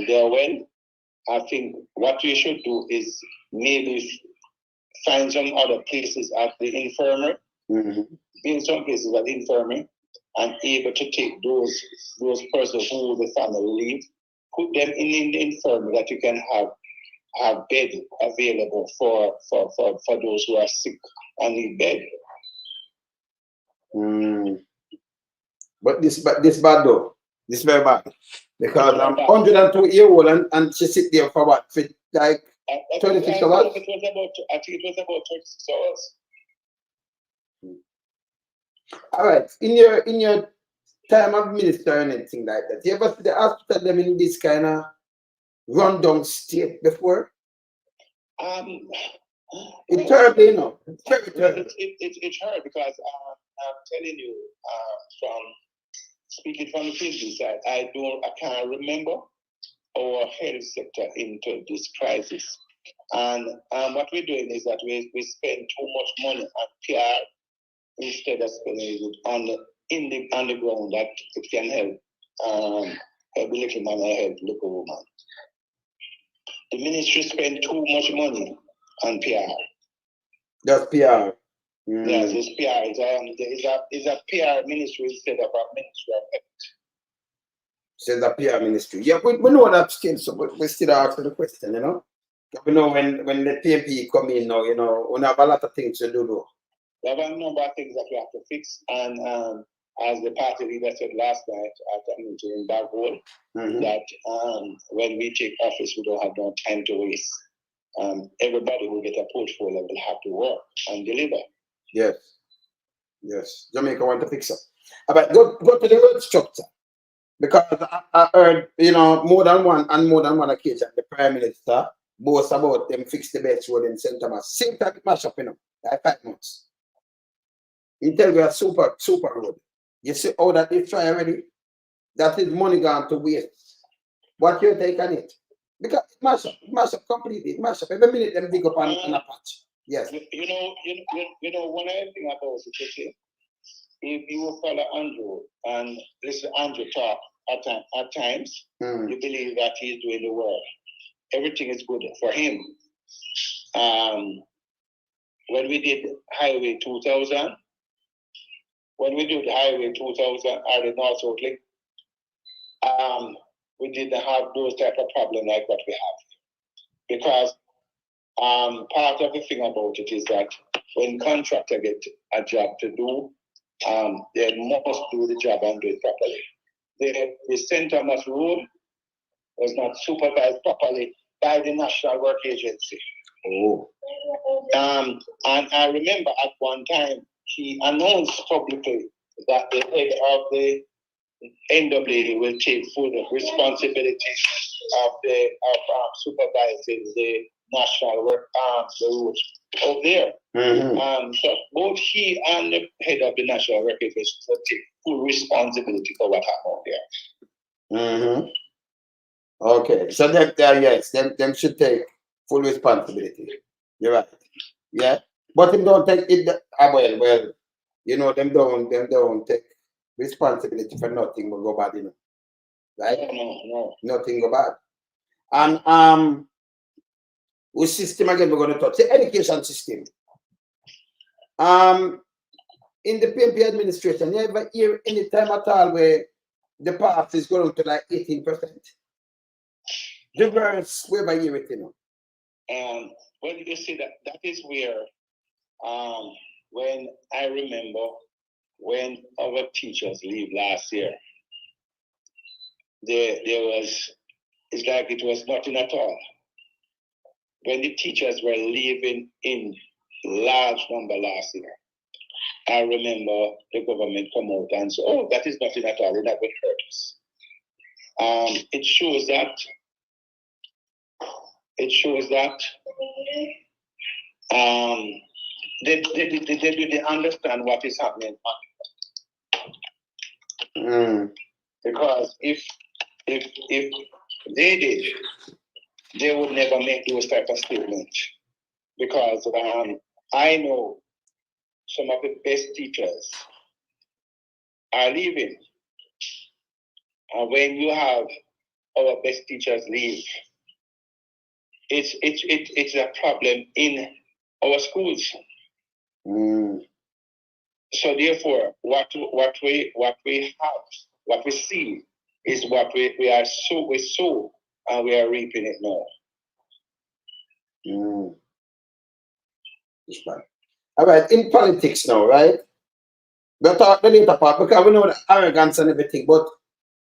They're well. I think what we should do is maybe find some other places at the infirmary, in some places at the infirmary, and able to take those persons who the family leave, put them in the infirmary that you can have bed available for those who are sick and need bed. But this bad though. This very bad. Because I'm 102-year-old and she sit there for what? For like 26 hours? I think it was about 26 hours. All right. In your time of minister and anything like that, you ever see the hospital them in this kind of rundown state before? It's terrible, you know. It's terrible. It's hard because I'm telling you, from speaking from the PNP side, I can't remember our health sector into this crisis. And what we're doing is that we spend too much money on PR instead of spending it on the ground that it can help a little man and help little woman. The ministry spend too much money on PR. Just PR. Yes, it's PR. It's a PR ministry instead of a ministry of health. Says the PR ministry. Yeah, we know that still, so we still asking the question, you know. We know when the PNP come in now, you know, we have a lot of things to do though. We have a number of things that we have to fix, and as the party leader said last night at a meeting in Baghol, that when we take office, we don't have no time to waste. Everybody will get a portfolio and will have to work and deliver. Yes. Yes. Jamaica want to fix it. But go to the road structure. Because I heard, you know, more than one occasion, the Prime Minister boasts about them fix the best road in St. Thomas. Same type of mash up, you know, like 5 months. You tell me a super road. You see how that they try already? That is money gone to waste. What you take on it? Because it mash up completely. It mash up. Every minute them dig up on a patch. Yes. You know, one other thing about it, okay? If you follow Andrew and listen to Andrew talk at times, you believe that he's doing the work. Everything is good for him. When we did Highway 2000, or the North-South Link, we didn't have those type of problems like what we have. Because part of the thing about it is that when contractor get a job to do, they must do the job and do it properly. The St. Thomas Road was not supervised properly by the National Work Agency. Oh. And I remember at one time he announced publicly that the head of the NWA will take full responsibility of supervising the national work the roads out there. So both he and the head of the national work agency will take full responsibility for what happened there. Okay, so them should take full responsibility. You're right. Yeah, but them don't take it. Well, you know, them don't take responsibility for nothing will go bad, you know. Right? No. Nothing go bad. And which system again we're going to touch? The education system. In the PNP administration, you ever hear any time at all where the pass is going to like 18%? The girls, we ever hear it, you know? Well, you see that is where when I remember when our teachers leave last year, there was, it's like it was nothing at all. When the teachers were leaving in large number last year, I remember the government come out and say, oh, that is nothing at all, it's not going to hurt us. It shows that they understand what is happening. Because if they did, they would never make those type of statements. Because I know some of the best teachers are leaving. And when you have our best teachers leave, it's a problem in our schools. So therefore, what we see is what we sow, and we are reaping it now. All right, in politics now, right? We'll talk the later part because we know the arrogance and everything, but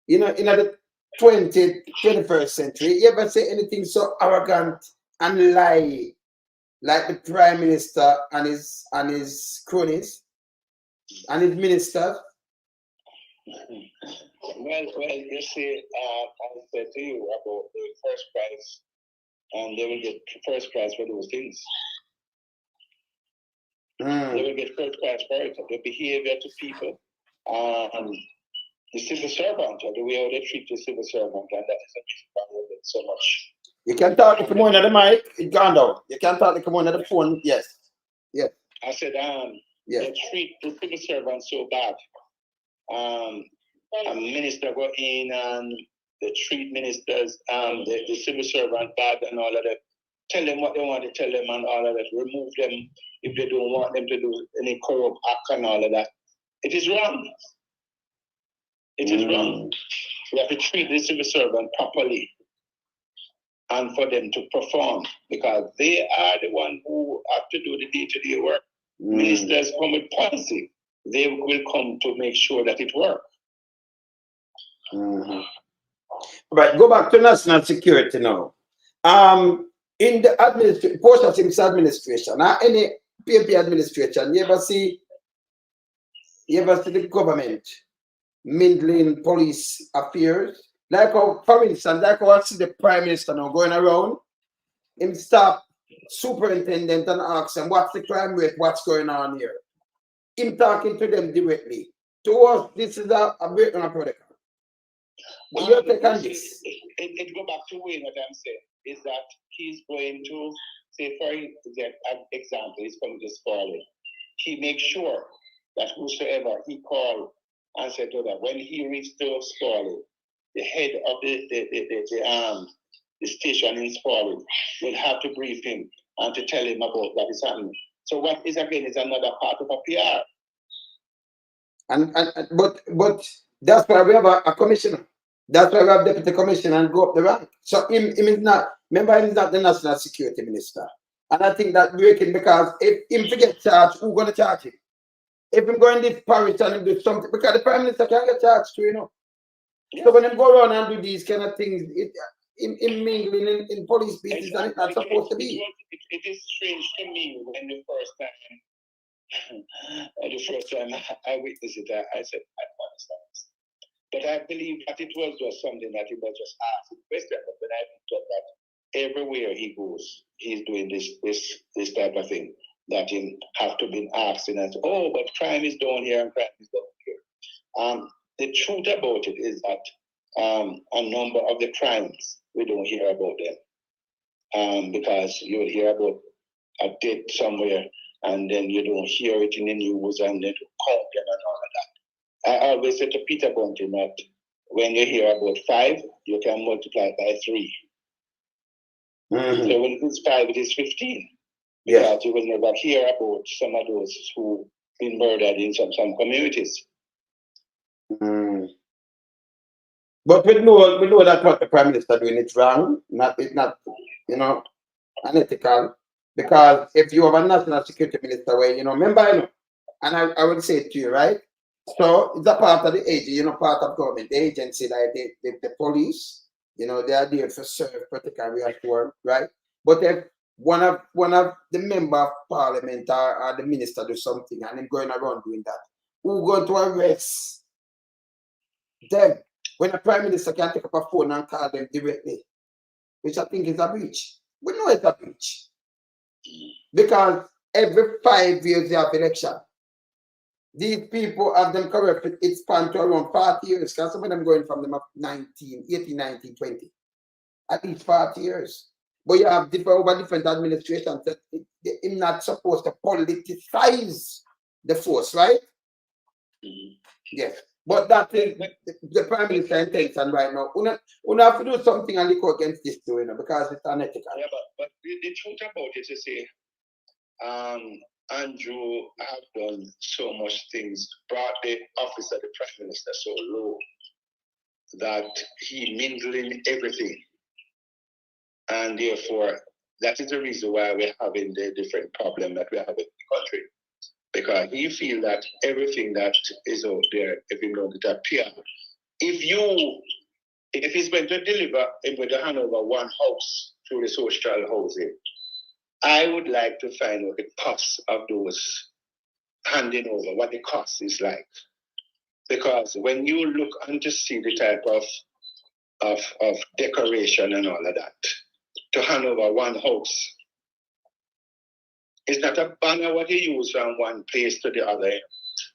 you know, in the 21st century, you ever say anything so arrogant and lie like the Prime Minister and his cronies and his ministers? Well, you see, I said to you about the first prize, and they will get first prize for those things. They will get first prize for it. The behavior to people, the civil servant, or the way how they treat the civil servant, and that is a reason why they get so much. You can talk if you want the mic, it gone down. You can talk if you want the phone, yes. Yeah. I said, they treat the civil servant so bad. A minister go in and they treat ministers, the civil servant bad and all of that. Tell them what they want to tell them and all of that. Remove them if they don't want them to do any corrupt act and all of that. It is wrong. It is wrong. We have to treat the civil servant properly and for them to perform, because they are the one who have to do the day-to-day work. Ministers come with policy. They will come to make sure that it works. Right, go back to national security now. In the post-administration, any PNP administration, you ever see the government mindling police affairs? Like how, for instance, like how I see the Prime Minister now going around, him stop superintendent and ask him what's the crime rate, what's going on here. Him talking to them directly. To us, this is a breakdown of protocol. But you take on this. It go back to Wayne, what I'm saying is that he's going to, say for example, he's coming to Scarlet. He makes sure that whosoever he called and said to them, when he reached to Scarlet, the head of the station in Scarlet will have to brief him and to tell him about what is happening. So what is again is another part of a PR. But that's why we have a commissioner. That's why we have deputy commissioner and go up the rank. So him is not, remember, he's not the national security minister. And I think that breaking, because if him forget charged, who's going to charge him? If him go in this parish and him do something, because the Prime Minister can get charged too, you know. Yeah. So when him go around and do these kind of things, him mingling in police pieces, and it's not supposed to be. It is strange to me when the first time I witnessed it, I said, I don't understand this. But I believe that it was just something that he was just asking question. But when I thought that everywhere he goes, he's doing this type of thing that him have to be asking and say, oh, but crime is down here and crime is down here. The truth about it is that a number of the crimes we don't hear about them, because you will hear about a death somewhere and then you don't hear it in the news and then you count them and all of that. I always say to Peter Bunting that when you hear about 5, you can multiply by 3. So when it is 5, it is 15. Because you will never hear about some of those who been murdered in some communities. But we know that what the Prime Minister doing is wrong, not you know, unethical. Because if you have a national security minister where, remember, and I would say it to you, right? So it's a part of the agency, part of government, the agency, like the police, they are there to serve, protect, and reassure, right? But if one of the member of parliament or the minister do something and then going around doing that, who going to arrest them? When a prime minister can take up a phone and call them directly, which I think is a breach. We know it's a breach. Because every 5 years they have election. These people have them corrupted. It's spanned to around 40 years. Because some of them going from them up 18, 19, 20. At least 40 years. But you have different administrations that they're not supposed to politicize the force, right? Yes. But that is the prime minister intention right now. We have to do something and look against this too, because it's unethical. Yeah, but the truth about it is, Andrew have done so much things, brought the office of the prime minister so low that he mingling everything. And therefore, that is the reason why we're having the different problem that we're having in the country. Because he feels that everything that is out there, even though it appears, if he's going to deliver, if we're to hand over one house through the social housing, I would like to find out the cost of those handing over, what the cost is like. Because when you look and to see the type of decoration and all of that, to hand over one house, it's not a banner what you use from one place to the other.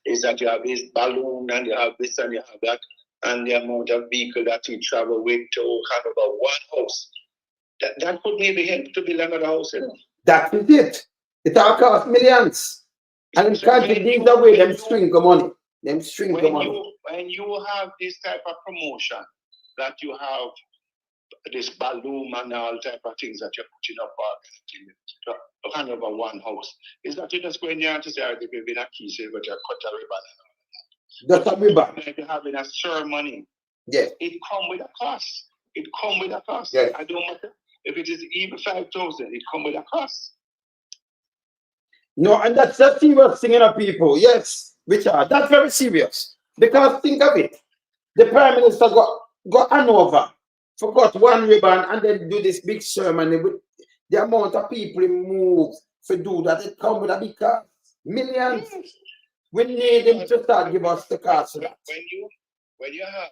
It's that you have this balloon and you have this and you have that, and the amount of vehicle that you travel with to hand over one house. That could maybe help to build another house, That is it. It all costs millions. And in country, these are where them string the money. Them string the money. When you have this type of promotion, that you have this balloon and all type of things that you're putting up to hand over one house, is that you just go in there and say, if you've been a key, say, but you cut a ribbon. Just a ribbon. If you're having a ceremony, yes, it comes with a cost. It comes with a cost. Yes. I don't matter. If it is even 5,000, it comes with a cost. No, and that's a serious thing, people. Yes, Richard, that's very serious. Because think of it. The prime minister got Hanover, forgot one ribbon, and then do this big ceremony with the amount of people he moved to do that. It comes with a big cost. Millions. Yes. We need him to start give us the cost. When you have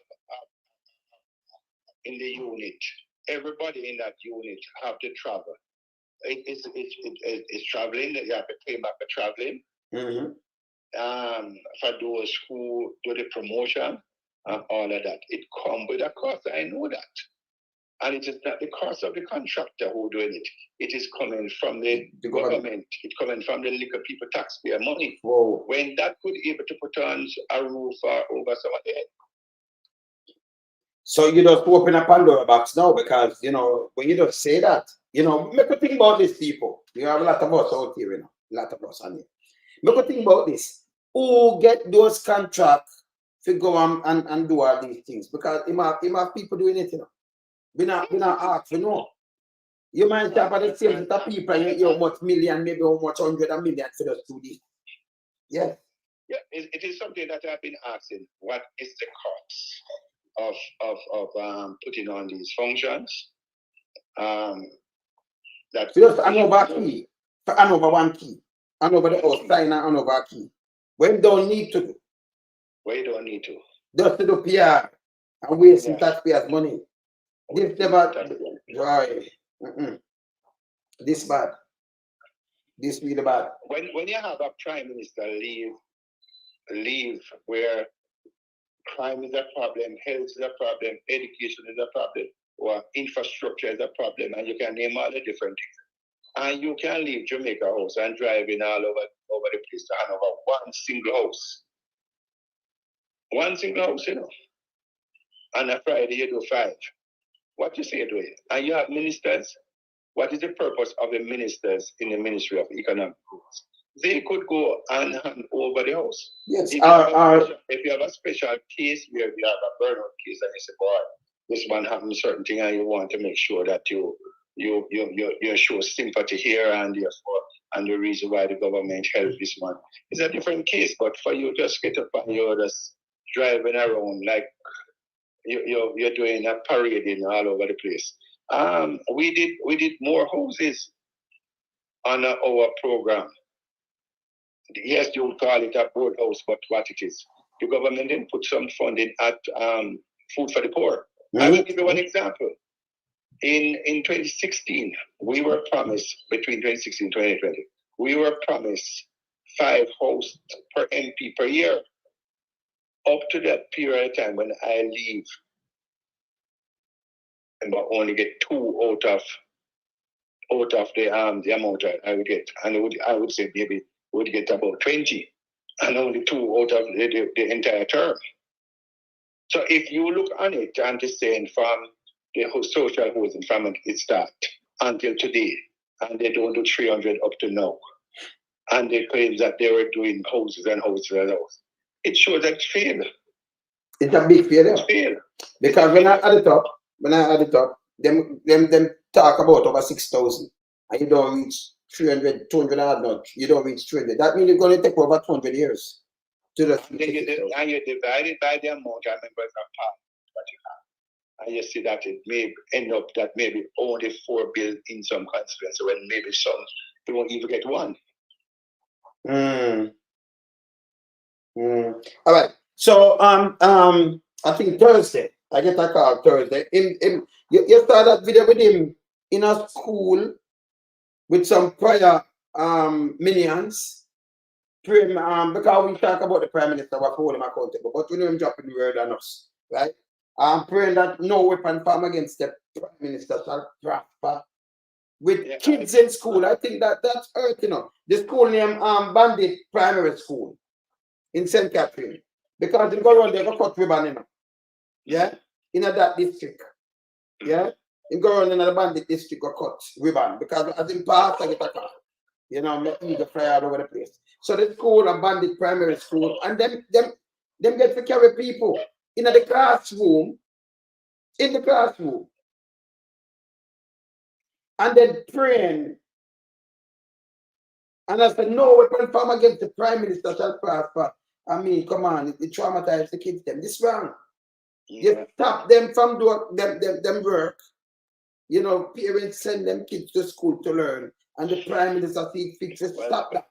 in the unit, everybody in that unit have to travel. It's traveling. You have to pay back the traveling. For those who do the promotion and all of that, it comes with a cost. I know that, and it is not the cost of the contractor who doing it. It is coming from the government. It's coming from the liquor people taxpayer money. Whoa. When that could be able to put on a roof over somebody's head. So you just open a Pandora box now, because when you just say that, make a think about these people. You have a lot of us out here, a lot of us on here. Make a think about this. Who get those contracts to go and do all these things? Because you have people doing it, We not ask, You might have the same set of people and how much million, maybe how much 100 million for just do this. Yeah. Yeah, it is something that I've been asking. What is the cost of putting on these functions? That just Hanover key, for Hanover one key, Hanover the house sign and Hanover key. When you don't need to do. Where you don't need to. Just to do PR and wasting taxpayers' money. This never This bad. This really bad. When you have a prime minister leave where crime is a problem, health is a problem, education is a problem, or infrastructure is a problem, and you can name all the different things. And you can leave Jamaica House and drive in all over the place to hand over one single house. One single house, On a Friday you do 5. What you say to it? And you have ministers. What is the purpose of the ministers in the Ministry of Economic Growth? They could go and hand over the house. Yes. If you have a special case where you have a burnout case and you say, boy, this one having certain thing and you want to make sure that you you show sympathy here and therefore, and the reason why the government helped this man. It's a different case, but for you just get up and you're just driving around like you're doing a parading all over the place. We did more houses on our program. Yes, you would call it a board house, but what it is. The government didn't put some funding at food for the poor. Mm-hmm. I will give you one example. In 2016, we were promised, between 2016 and 2020, we were promised 5 houses per MP per year. Up to that period of time when I leave, and I only get 2 out of the amount I would get, and I would say maybe would get about 20, and only 2 out of the entire term. So if you look on it and just saying from the social housing from its start until today, and they don't do 300 up to now, and they claim that they were doing houses and houses and houses, it shows that it failed. It's a big failure. It failed. Because when I add it up, them talk about over 6,000, and you don't reach 300, 200 odd not, you don't reach 300. That means you're going to take over 200 years to the. And you divide it by the amount of members of parliament that you have. And you see that it may end up that maybe only 4 bills in some constituency, when maybe some they won't even get 1. All right. So I think Thursday, I get a call Thursday. You saw that video with him in a school with some prior minions. Because we talk about the Prime Minister, we hold him accountable, but we know him dropping the word on us, right? I'm praying that no weapon formed against the Prime Minister shall prosper. With kids in school, I think that's hurting us. The school named Bandit Primary School in St. Catherine. Because they go around, they go cut ribbon, you know. Yeah? In that district. Yeah? They go around in the Bandit district, go cut ribbon. Because as in past, I get a car. You know, make me fly all over the place. So the school, a Bandit Primary School, and them get to carry people in the classroom, and then praying. And I said, no weapon formed against the Prime Minister shall prosper. I mean, come on, it traumatizes the kids. This wrong. Yeah. You stop them from doing them work. You know, parents send them kids to school to learn, and the Prime Minister fixes stop that.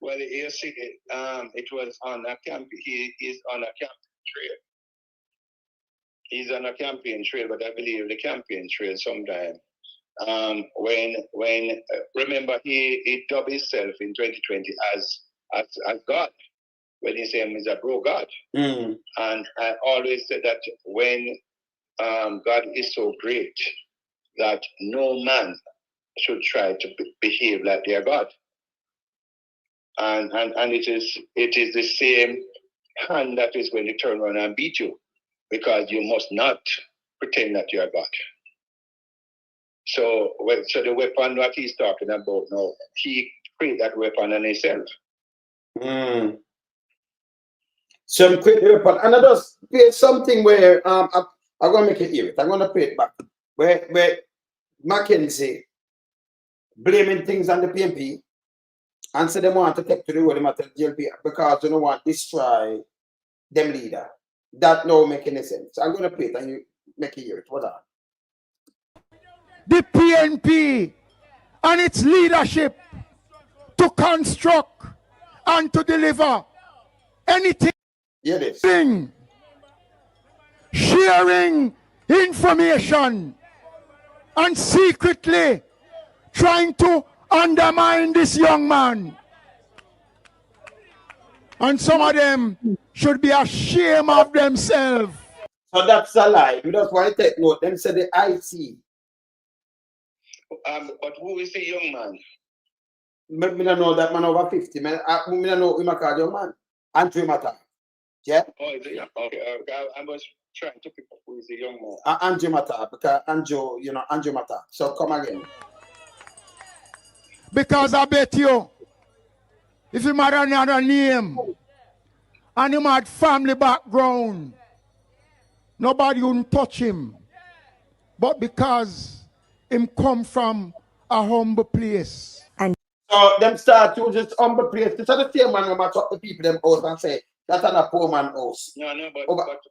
Well, you see, it was on a campaign. He is on a campaign trail. He's on a campaign trail, but I believe the campaign trail sometime. When remember he dubbed himself in 2020 as God. When he said he's a bro God. And I always said that when God is so great that no man should try to behave like their God. And it is the same hand that is going to turn around and beat you, because you must not pretend that you are God. So the weapon that he's talking about now, he created that weapon on himself. Some create the weapon. And I just play something where I'm gonna make it hear it. I'm gonna play it back. Where Mackenzie blaming things on the PNP and say they want to take to the road matter GLP because they don't want to destroy them leader. That no make any sense. I'm gonna play it and you make it hear it. What on? The PNP and its leadership to construct and to deliver anything, sharing information and secretly trying to undermine this young man. And some of them should be ashamed of themselves. So that's a lie. You just want to take note. Them say the IC. But who is the young man? I don't know that man over 50. I don't know him a call young man. Andrew Mata. Yeah? Oh, is it? Okay. I was trying to pick up who is the young man. Andrew Mata, because Andrew Mata. So come again. Because I bet you, if you had another name and him had family background, nobody wouldn't touch him. But because him come from a humble place. So them start to just humble place. This is the same man who match up the people them house and say that's not a poor man house. No,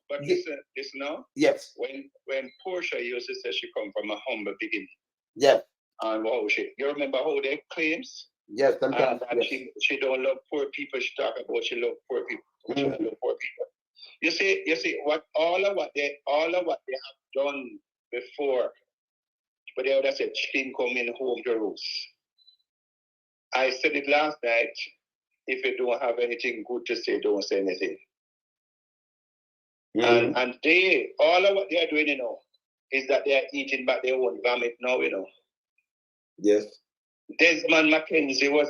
but listen now. Yes. When Portia used to say she come from a humble beginning. Yes. And you remember how they claims? Yes, and that yes. she don't love poor people. She talk about she love poor people. She don't love poor people. You see all of what they have done before, but they would have said she didn't come in home to roost. I said it last night. If you don't have anything good to say, don't say anything. And they all of what they are doing, is that they are eating back their own vomit now, Yes. Desmond Mackenzie was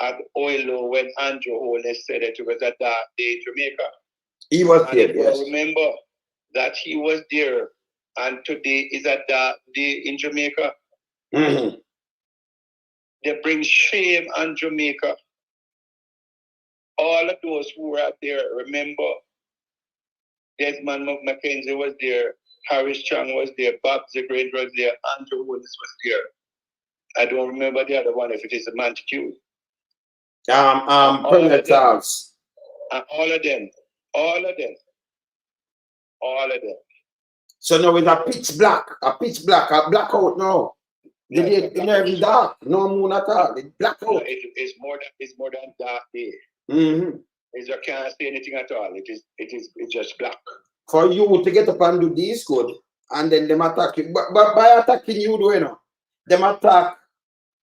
at Oilo when Andrew Holness said that it was a dark day in Jamaica. He was there, yes. Remember that he was there, and today is a dark day in Jamaica. Mm-hmm. They bring shame on Jamaica. All of those who were out there, remember, Desmond Mackenzie was there, Harris Chang was there, Bob Zigrange was there, Andrew Holness was there. I don't remember the other one, if it is a Montague. Premier Charles. All of them. So now it's a blackout now. It's dark, no moon at all. It's blackout. No, it's more than dark day. Mm-hmm. You can't see anything at all. It's just black. For you to get up and do this good, and then them attack you. But by attacking you, them attack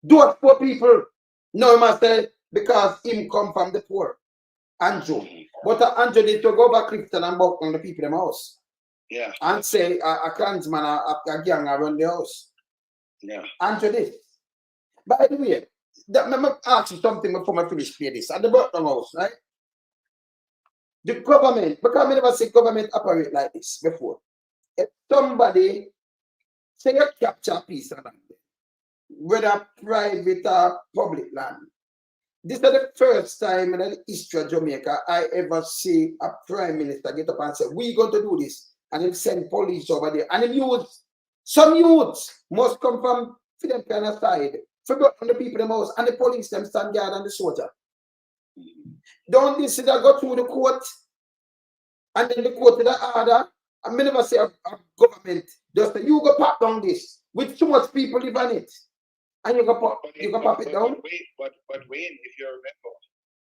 those poor people. No, you must say, because him come from the poor. Andrew. But Andrew need to go back Clifton and walk on the people in the house. Yeah. And say a clansman, a gang around the house. Yeah. Andrew this. By the way, let me ask you something before I finish play this. At the bottom house, right? The government, because I never say government operate like this before. If somebody say you capture a piece of land, whether private or public land, this is the first time in the history of Jamaica I ever see a prime minister get up and say, we're going to do this, and then send police over there. And the some youths must come from them kind of side, forgot on the people in the house, and the police them stand guard and the soldier. Don't this go through the court, and then the court to the order, and me never say a government just say, you go pop down this, with too much people live on it. And you can pop it down. But Wayne, if you remember,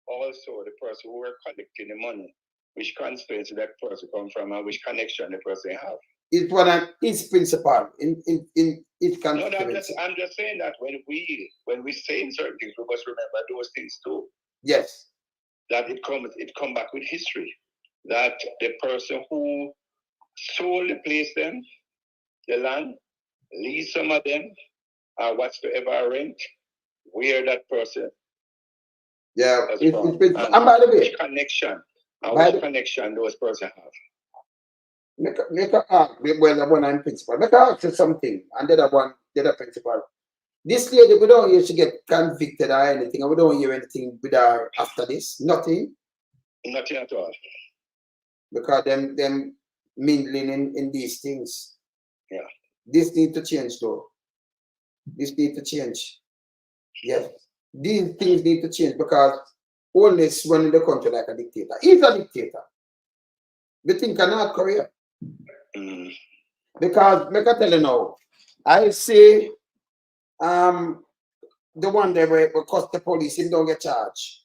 also the person who were collecting the money, which constituency that person come from and which connection the person have. It's one of his principle in its constituency. No, I'm just saying that when we say certain things, we must remember those things too. Yes. That it come back with history. That the person who sold the place them, the land, lease some of them, whatsoever rent, where that person. Yeah, and by the way, which connection those person have. Make a well, one in principle. Make a ask you something, and the other principle. This lady, we don't hear she get convicted or anything, and we don't hear anything with her after this. Nothing. Nothing at all. Because them mingling in these things. Yeah. This need to change though. This need to change. Yes. These things need to change because Holness running the country like a dictator. He's a dictator. They think of North Korea. Because, make I tell you now, I say the one that will cost the police, him don't get charged.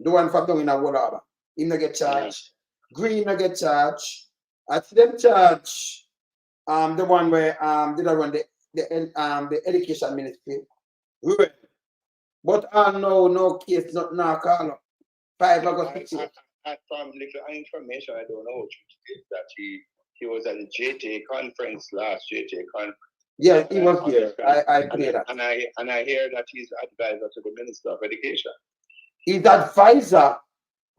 The one for doing a Wallaba, him don't get charged. Green don't get charged. I see them charge the one where did I run the education ministry. But I know no case, not now call up. 5 August. From little information, I don't know that he was at the JTA conference, last JTA conference. Yeah, he was here. I played that. And I hear that he's advisor to the Minister of Education. He's advisor.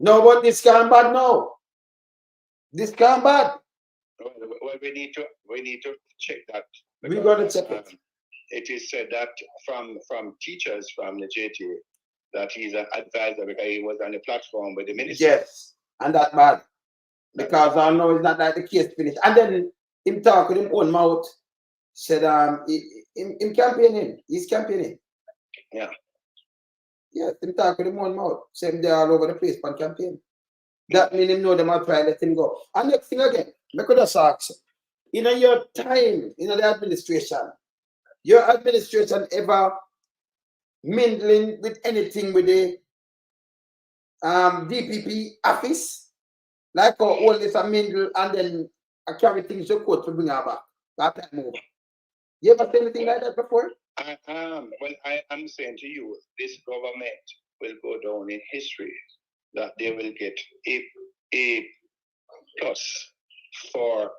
No, but this can't bad now. This can't bad. Well, we need to check that. We're gonna check it. It is said that from teachers from the JTA that he's an advisor because he was on the platform with the minister. Yes, and that bad. Because I know it's not like the case finished. And then him talk with him own mouth. said him campaigning. He's campaigning. Yeah. Yeah, him talk with him one mouth. Same day all over the place for campaign. That means him know them are trying to let him go. And next thing again, I could just ask, in your time in the administration, your administration ever mingling with anything with the DPP office? Like all this a mingle and then I carry things to court to bring her back. That time over. You ever seen anything like that before? I'm saying to you, this government will go down in history that they will get a plus for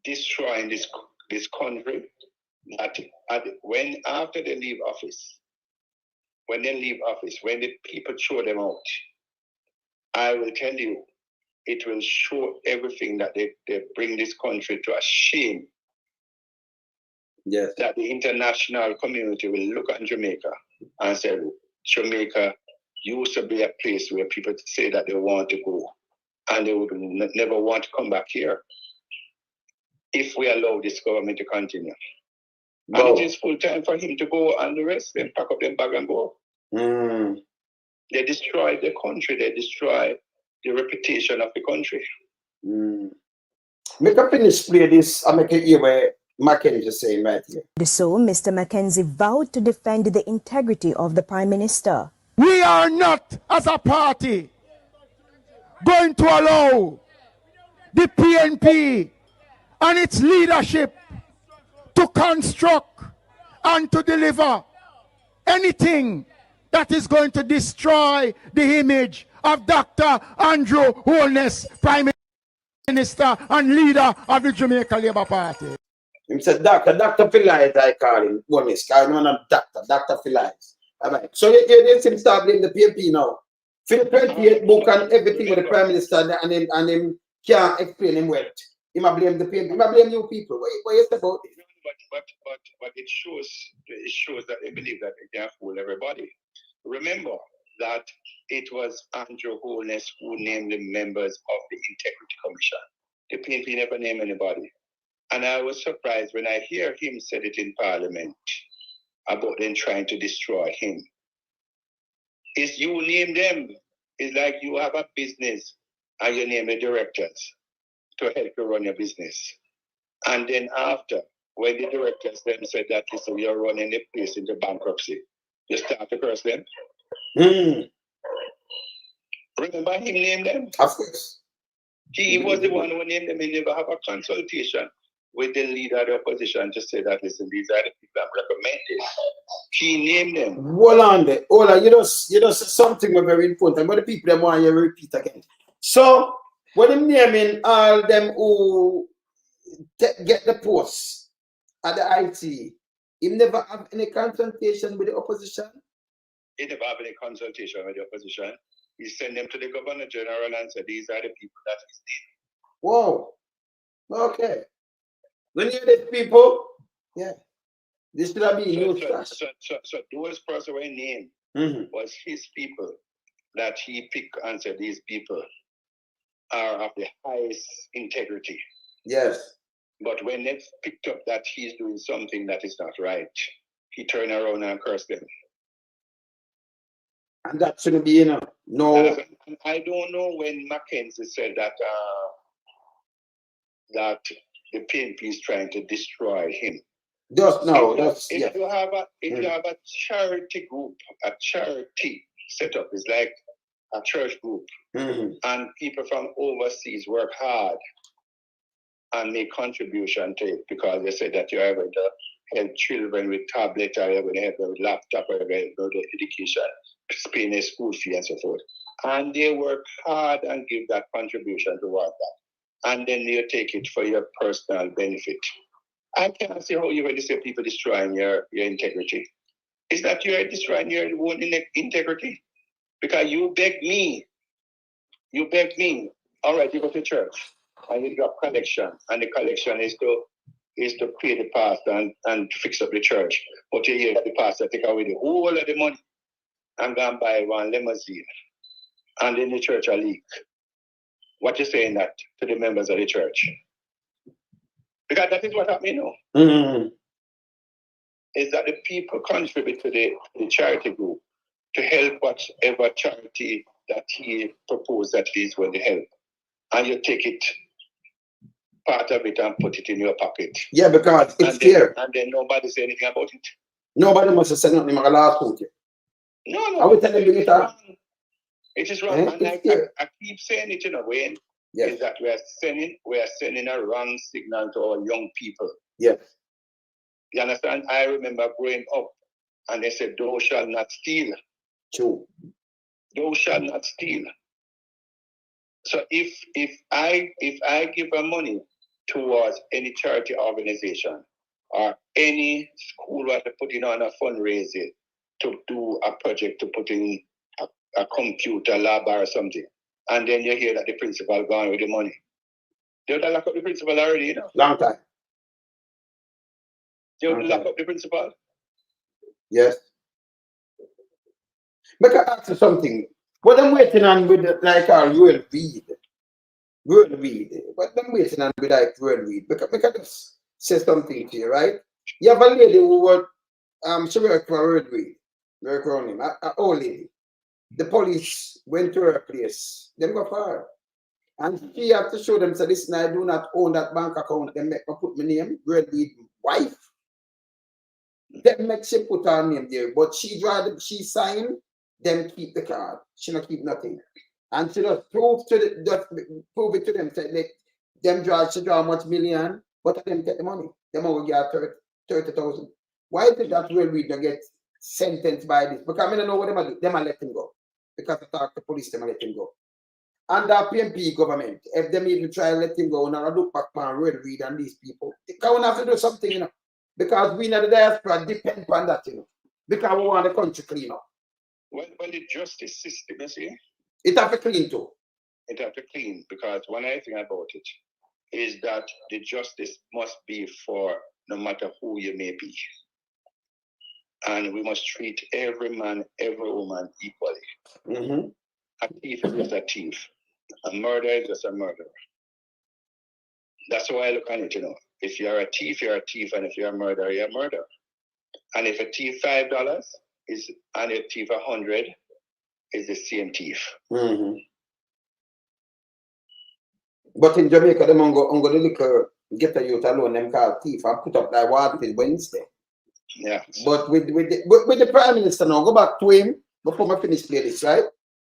destroying this country. That when after they leave office, when the people throw them out, I will tell you, it will show everything that they bring this country to a shame. Yes. That the international community will look at Jamaica and say, Jamaica used to be a place where people say that they want to go and they would never want to come back here if we allow this government to continue. No. And it is full time for him to go and the rest, then pack up them bag and go. They destroy the country, they destroy the reputation of the country. Make a finish play this, I make it hear where Mackenzie saying right here. So, Mr. Mackenzie vowed to defend the integrity of the Prime Minister. We are not, as a party, going to allow the PNP and its leadership to construct and to deliver anything that is going to destroy the image of Dr. Andrew Holness, Prime Minister and leader of the Jamaica Labour Party. He said, Dr. Philides, I call him. Holness, because I'm not Dr. Philides. All right. So they seem to start blaming the PNP now. For the 28th book and everything with the Prime Minister and him can't explain him well. He might blame the PNP. He might blame you people. What you say about it? But it shows that they believe that they can fool everybody. Remember that it was Andrew Holness who named the members of the Integrity Commission. The PNP never named anybody. And I was surprised when I hear him said it in Parliament about them trying to destroy him. It's you name them. It's like you have a business and you name the directors to help you run your business. And then after, when the directors them said that, listen, we are running the place into bankruptcy, you start to curse them. Remember him named them? Of course. He was the one who named them. He never have a consultation with the leader of the opposition to say that, listen, these are the people I'm recommending. He named them. Hold on there. Hold on. You just something very important. But the people them want you to repeat again. So, when them naming all them who get the posts at the IT, he never have any consultation with the opposition? He never have any consultation with the opposition. He send them to the Governor General and said, these are the people that he's named. Whoa. Okay. When you these people, yeah. This should have been new trash. So those persons were named was his people that he picked and said these people are of the highest integrity. Yes. But when they picked up that he's doing something that is not right, he turned around and cursed them. And that shouldn't be, no. I don't know when Mackenzie said that that the PNP is trying to destroy him. Just now, if you have a charity group, a charity setup is like a church group, and people from overseas work hard and make contribution to it because they say that you're going to help children with tablets, or you're going to help them with laptop, or you're going to help them with education, paying a school fee and so forth. And they work hard and give that contribution toward that. And then you take it for your personal benefit. I can't see how you're going to say people destroying your integrity. Is that you're destroying your own integrity? Because you begged me. All right, you go to church and you drop collection, and the collection is to pay the pastor and fix up the church. But you hear that the pastor take away the whole of the money and go and buy one limousine, and then the church will leak. What you saying that to the members of the church? Because that is what happened, you know. Mm-hmm. Is that the people contribute to the charity group to help whatever charity that he proposed that he's going to help. And you take it, part of it, and put it in your pocket. Yeah, because it's there. And then nobody say anything about it. Nobody must have said nothing in my last week. No. I will tell you it wrong. It is wrong. And I keep saying it in a way, is that we are sending a wrong signal to our young people. Yes. You understand? I remember growing up and they said, thou shalt not steal. True. Thou shalt not steal. So if I give a money towards any charity organization or any school that are putting on a fundraiser to do a project to put in a computer lab or something, and then you hear that the principal gone with the money, they would lock up the principal already, you know. Long time. They would lock up the principal. Yes. Make I ask you something. What I'm waiting on with like a real weed. What I'm waiting on with like real weed. Because I just say something to you, right? You have a lady who was she worked for real weed. Work around him. An old lady. The police went to her place. Them go for her. And she have to show them, so listen, I do not own that bank account. They make me put my name, real weed wife. Them make she put her name there. But she signed, them keep the card. She not keep nothing. And she just prove it to them, say, like, she draw much million, but them get the money. Them will get 30,000. Why is it that real weed don't get sentenced by this? Because I don't know what them do. Them are let him go. Because I talk to police, them are let him go. And the PNP government, if them even try to let him go, and I look back on real weed and these people, they can't have to do something, you know. Because we in the diaspora depend on that, you know. Because we want the country clean up. Well, the justice system, you see, it have to clean too. It have to clean, because one other thing about it is that the justice must be for no matter who you may be. And we must treat every man, every woman equally. Mm-hmm. A thief is just a thief. A murderer is just a murderer. That's how I look at it, you know. If you're a thief, you're a thief, and if you're a murderer, you're a murderer. And if a thief $5 is and a thief 100 is the same thief. Mm-hmm. But in Jamaica, them on go the liquor get a youth alone, them call thief and put up like what till Wednesday. Yeah. But with the Prime Minister now, go back to him before I finish play this, right?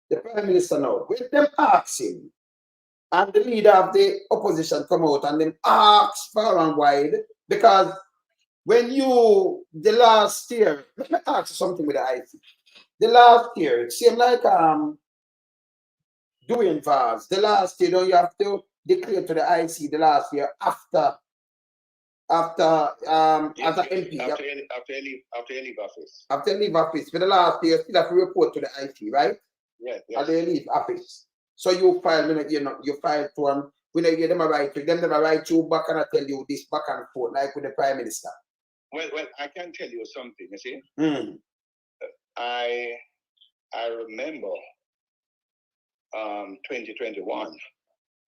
The Prime Minister now, when them ask him, and the leader of the opposition come out and them ask far and wide, because when the last year, let me ask you something with the IC. The last year, it seemed like doing fast. The last year, you have to declare to the IC the last year after as an MP. After you leave office. After you leave office. For the last year, you still have to report to the IC, right? Yes. After you leave office. So you file, you file to them, when you get them a right to them, write you back and I tell you this back and forth, like with the Prime Minister. Well, I can tell you something, you see. Mm. I remember 2021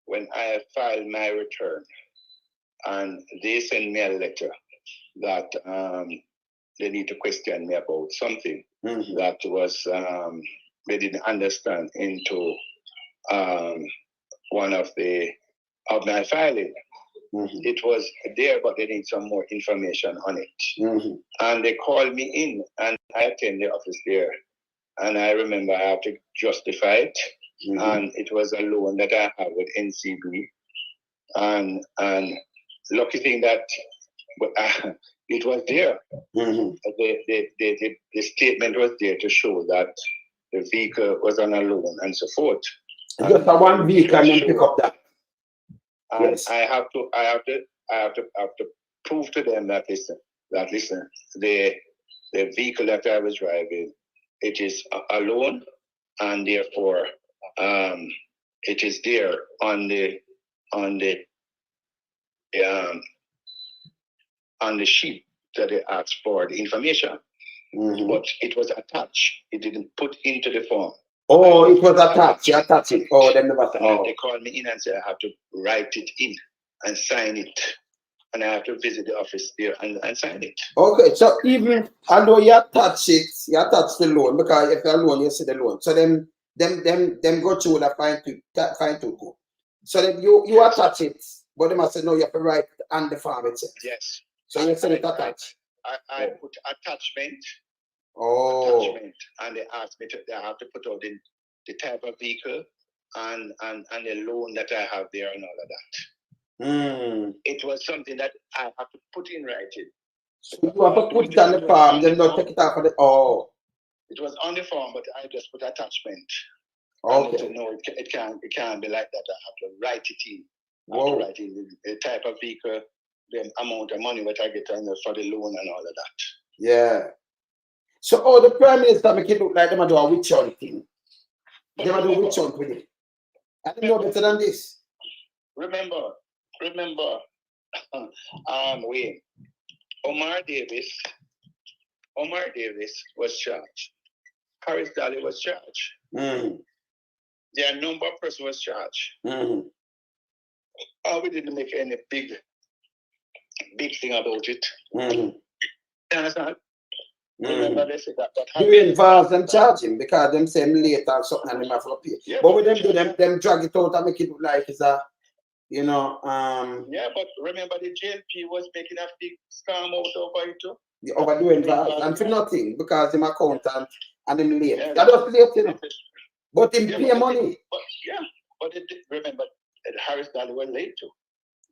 when I filed my return, and they sent me a letter that they need to question me about something that was they didn't understand into one of my filing. It was there, but they need some more information on it. And they called me in, and I attended the office there. And I remember I had to justify it. And it was a loan that I had with NCB. And lucky thing that it was there. The statement was there to show that the vehicle was on a loan and so forth. Just a one vehicle and then pick up that. And yes. I have to prove to them that listen, the vehicle that I was driving, it is a loan, and therefore it is there on the sheet that they asked for the information. But it was attached. It didn't put into the form. Oh, it was attached. You attached it. Oh, then never. They called me in and said I have to write it in and sign it. and I have to visit the office there and sign it. Okay, so even although you attach the loan, because if you're loan, you see the loan. So them go through the fine to. So then you attach it, but they must say no, you have to write on the form itself. Yes. So you send it attached. I put attachment. Oh. Attachment, and they asked me they have to put out the type of vehicle and the loan that I have there and all of that. It was something that I have to put in writing. So you have to put it on the form, then not take it off of the It was on the form, but I just put attachment. Okay. And no, it can't be like that. I have to write it in. Whoa. I have to write in the type of vehicle, the amount of money that I get for the loan and all of that. Yeah. So the Prime Minister make it look like them do a witch hunt thing. They do a witch hunt with it. I don't know better than this. Remember, Wayne, Omar Davis was charged. Harris Daly was charged. Their number of person was charged. We didn't make any big thing about it. You understand? Remember they said that. You involve them charge him because them say late or something and them have to pay. Yeah, but with them do them drag it out and make it look like it's a Yeah, but remember the JLP was making a big scam out over it too. The overdoing that and for nothing because him accountant and him late. Yeah, that was late, you know. But him pay money. But remember Harris Daly was late too.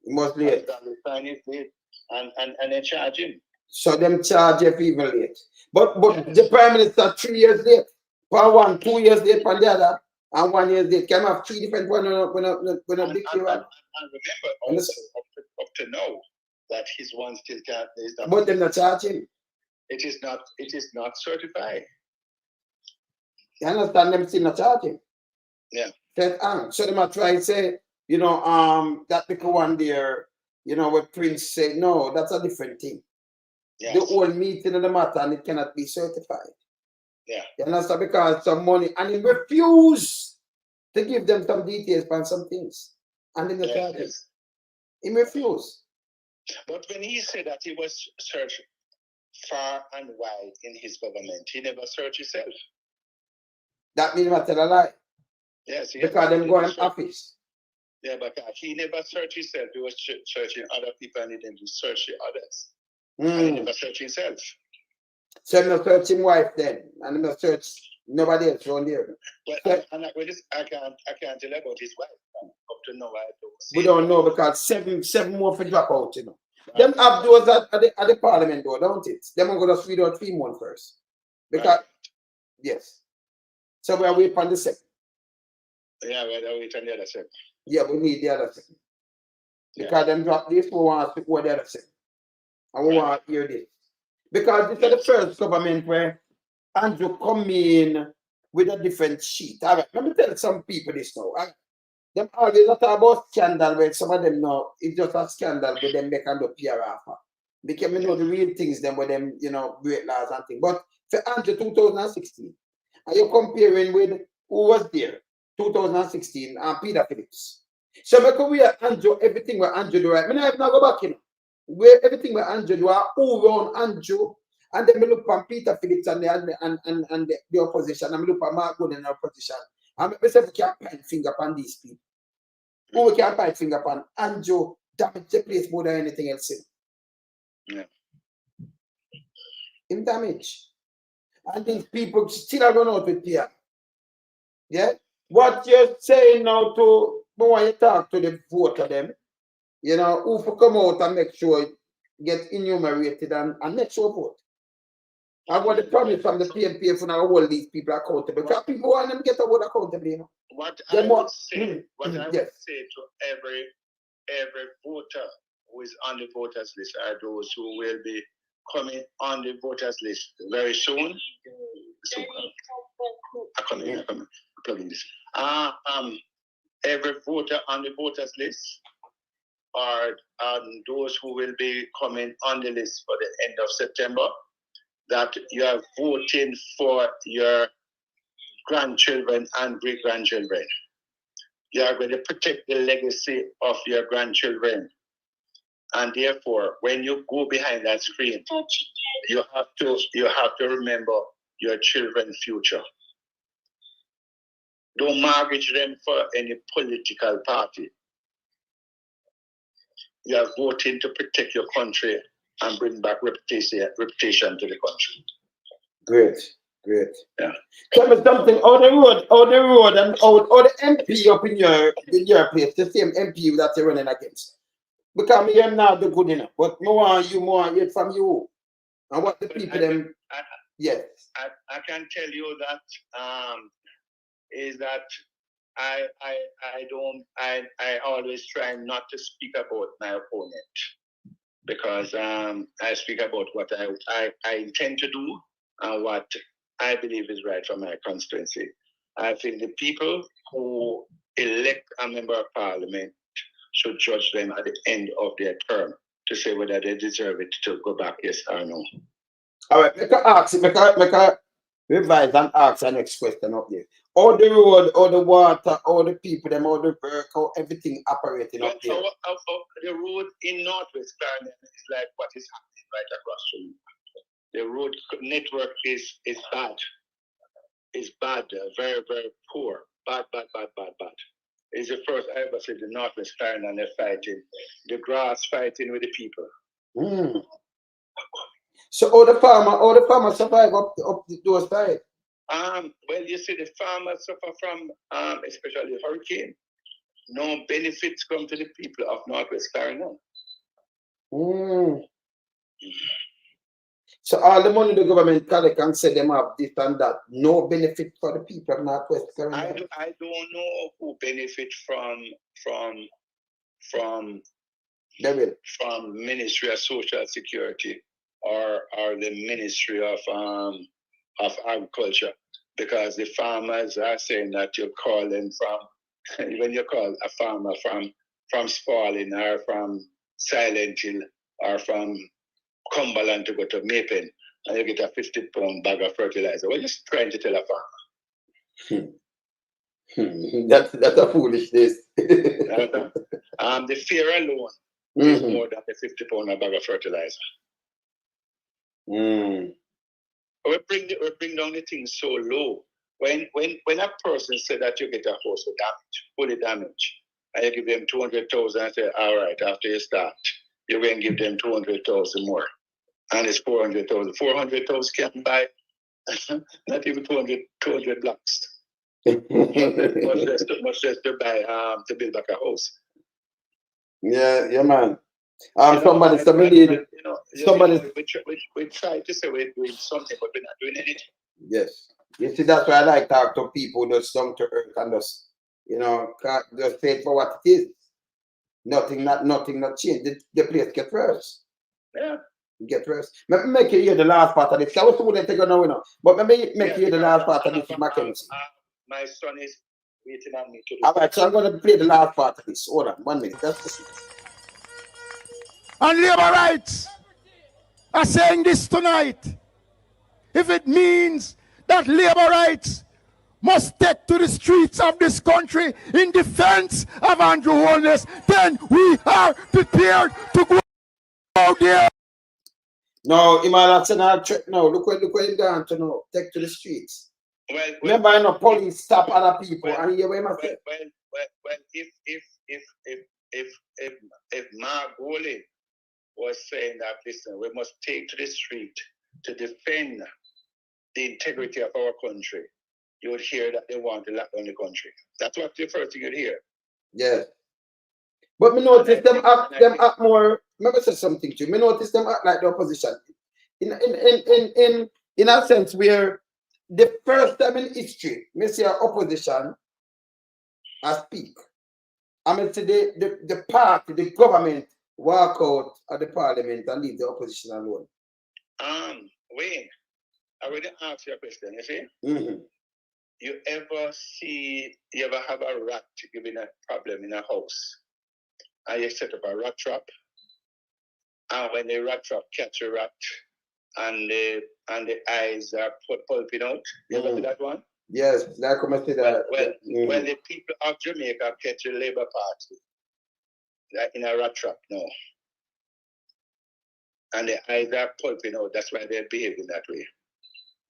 He was late. Harris Daly is late and they charge him. So them charge if even late. But the Prime Minister 3 years late. For one, 2 years late for the other, and 1 year late. Can have 3 different ones when a big year. And remember also up to now that his one still can't. But they're not charging. It is not certified. You understand them still not charging? Yeah. So they might try and say, that little one there, where Prince said, no, that's a different thing. Yes. The whole meeting of the matter and it cannot be certified. Yeah. You understand? Because some money, and he refused to give them some details on some things. And then the charges. He refused. But when he said that he was searched far and wide in his government, he never searched himself. That means I tell a lie. Yes. Because them go in office. Yeah, but he never searched himself. He was searching other people and he didn't search the others. And he never searched himself. So I'm not searching wife then. And I'm not search nobody else around here. But I can't tell about his wife. Up to now, I don't see. We don't know because seven more for drop out, Them have those at the parliament door, don't it? Them are going to read out 3 months first. Because, yes. So we are waiting on the second. Yeah, we are waiting on the other second. Yeah, we need the other second. Because them drop this, we want to go the other second. And we want to hear this. Because this is the first government where Andrew come in with a different sheet. All right, let me tell some people this now. Them always talk about scandal where some of them know it's just a scandal but them make and do PR offer. Because we know the real things them with them, great laws and things. But for Andrew 2016, and you're comparing with who was there 2016 and Peter Phillips. So because we are Andrew, everything where Andrew do right. I have not go back, where everything where Andrew do are all around Andrew, and then we look at Peter Phillips and the opposition, and we look at Mark Good in the opposition. And we say we can't point finger upon these people. Who we can't point finger upon? Andrew damage the place more than anything else. Yeah. In damage. And these people still are running out with PR. Yeah? What you're saying now to when you talk to the voter them, who for come out and make sure it get enumerated and make sure vote. I want the promise from the PNP for now hold these people accountable. Because people want them to get a vote accountable, What I would say to every voter who is on the voters list are those who will be coming on the voters list very soon. So, I come in, plug in this. Every voter on the voters list are those who will be coming on the list for the end of September, that you are voting for your grandchildren and great-grandchildren. You are going to protect the legacy of your grandchildren. And therefore, when you go behind that screen, you have to remember your children's future. Don't mortgage them for any political party. You are voting to protect your country and bring back reputation to the country. Great, great. Yeah. Tell me something. On the road, and the MP up in your place, the same MP that you're running against. Because me am not the good enough, but more yet from you. And what the people them. Yes. I can tell you that is that I always try not to speak about my opponent, because I speak about what I intend to do and what I believe is right for my constituency. I think the people who elect a member of parliament should judge them at the end of their term to say whether they deserve it to go back, yes or no. All right, make a revise and ask the next question up there. All the road, all the water, all the people, them, all the work, how everything operating up there. The road in Northwest Clarendon is like what is happening right across from you. The road network is bad. It's bad, very, very poor. Bad. It's the first I ever said the Northwest Clarendon they're fighting. The grass fighting with the people. Mm. So all the farmers survive up those sides. Well, you see, the farmers suffer from, especially hurricane. No benefits come to the people of Northwest Clarendon. Mm. So all the money the government collect and say them have this and that, no benefit for the people of Northwest Clarendon. I don't know who benefit from Ministry of Social Security or the Ministry of Agriculture, because the farmers are saying that you call them from, when you call a farmer from Spalding or from Silent Hill or from Cumberland to go to Mapen, and you get a 50-pound bag of fertilizer. What are you trying to tell a farmer? That's a foolishness. The fear alone is more than a 50-pound bag of fertilizer. Mm. We bring down the thing so low. When a person said that you get a house fully damaged, and you give them 200,000 and say, all right, after you start, you're going to give them 200,000 more. And it's 400,000. 400,000 can buy not even 200 blocks. much less to buy to build back a house. Yeah, man. We try to say we're doing something, but we're not doing anything. Yes. You see, that's why I like to talk to people who just come to earth and just, just say it for what it is. Nothing not change. The place get worse. Yeah. Get worse. Let me make you hear the last part of this. I was told to take on now, but let me make you hear the last part of this, Mackenzie. My son is waiting on me to do. All right, so I'm going to play the last part of this. Hold on, 1 minute. Just listen. And labor rights are saying this tonight. If it means that labor rights must take to the streets of this country in defense of Andrew Holness, then we are prepared to go out there. No, that's not trick. No, look where he's going to now. Take to the streets. Remember, police stop other people. And you hear what if Mark Goley was saying that, listen, we must take to the street to defend the integrity of our country, you would hear that they want to lock down the country. That's what the first thing you'd hear. Yes. But me notice them act more. Let me say something to you. Me notice them act like the opposition. In a sense where the first time in history, me see our opposition speak. I mean, see the party, the government walk out of the parliament and leave the opposition alone. Wayne, I already asked you a question, you see? Mm-hmm. You ever have a rat giving a problem in a house? And you set up a rat trap, and when the rat trap catch a rat and the eyes are pulping out, you ever see that one? Yes, like I say that. Well, the people of Jamaica catch a Labour Party in a rat trap now. And the eyes are pulping out. That's why they're behaving that way.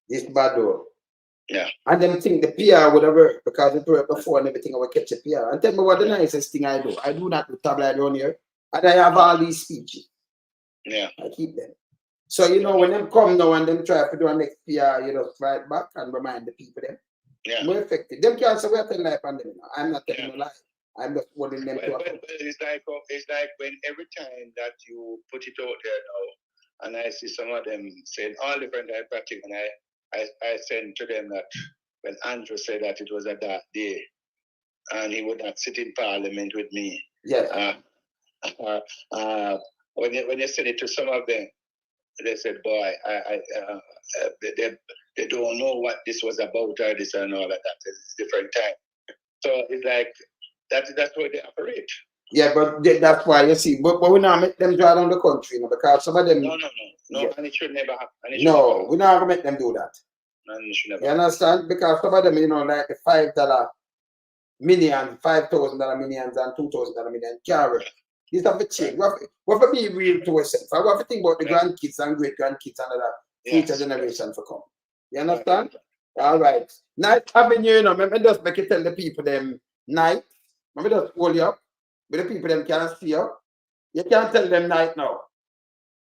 This bad though. Yeah. And them think the PR would have worked because it worked before and everything I will catch a PR. And tell me what the nicest thing I do. I do not do tabloid down here. And I have all these speeches. Yeah. I keep them. So you know when them come now and them try to do a next PR, you know, right back and remind the people them. Yeah. More effective. Them can't say we're telling lie on them. You know. I'm not telling no lie. I'm just holding them to account. It's like when every time that you put it out there now, and I see some of them saying all different type of things, and I send to them that when Andrew said that it was a dark day, and he would not sit in Parliament with me. Yes. When you said it to some of them, they said, "Boy, they don't know what this was about or this and all of that. It's different time." So it's like that's how they operate. Yeah, but that's why you see. But we not make them drive around the country, you know, because some of them. No. Yeah. And it should never happen. No, we're not gonna make them do that. And it should never You understand? Because some of them, you know, like the $5 million, $5,000 millions, and $2,000 million carry. These have to change. We have to be real to ourselves. We have to think about the grandkids and great grandkids and other future generation for come. You understand? All right. Night having you, you know, let me just make you tell the people them night. Let me just hold you up. But the people them can't see you. You can't tell them night now.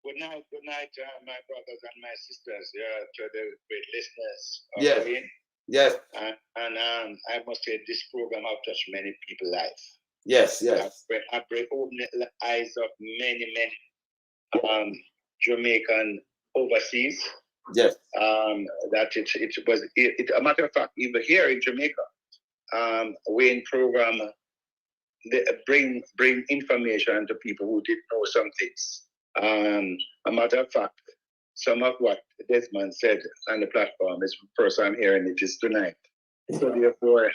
Good night, my brothers and my sisters, to the great listeners. Yes. Wayne. Yes. And I must say this program has touched many people's lives. Yes. I break open the eyes of many Jamaican overseas. Yes. That it was a matter of fact, even here in Jamaica, Wayne program they bring information to people who didn't know some things. A matter of fact, some of what Desmond said on the platform is the first time hearing it is tonight. So therefore,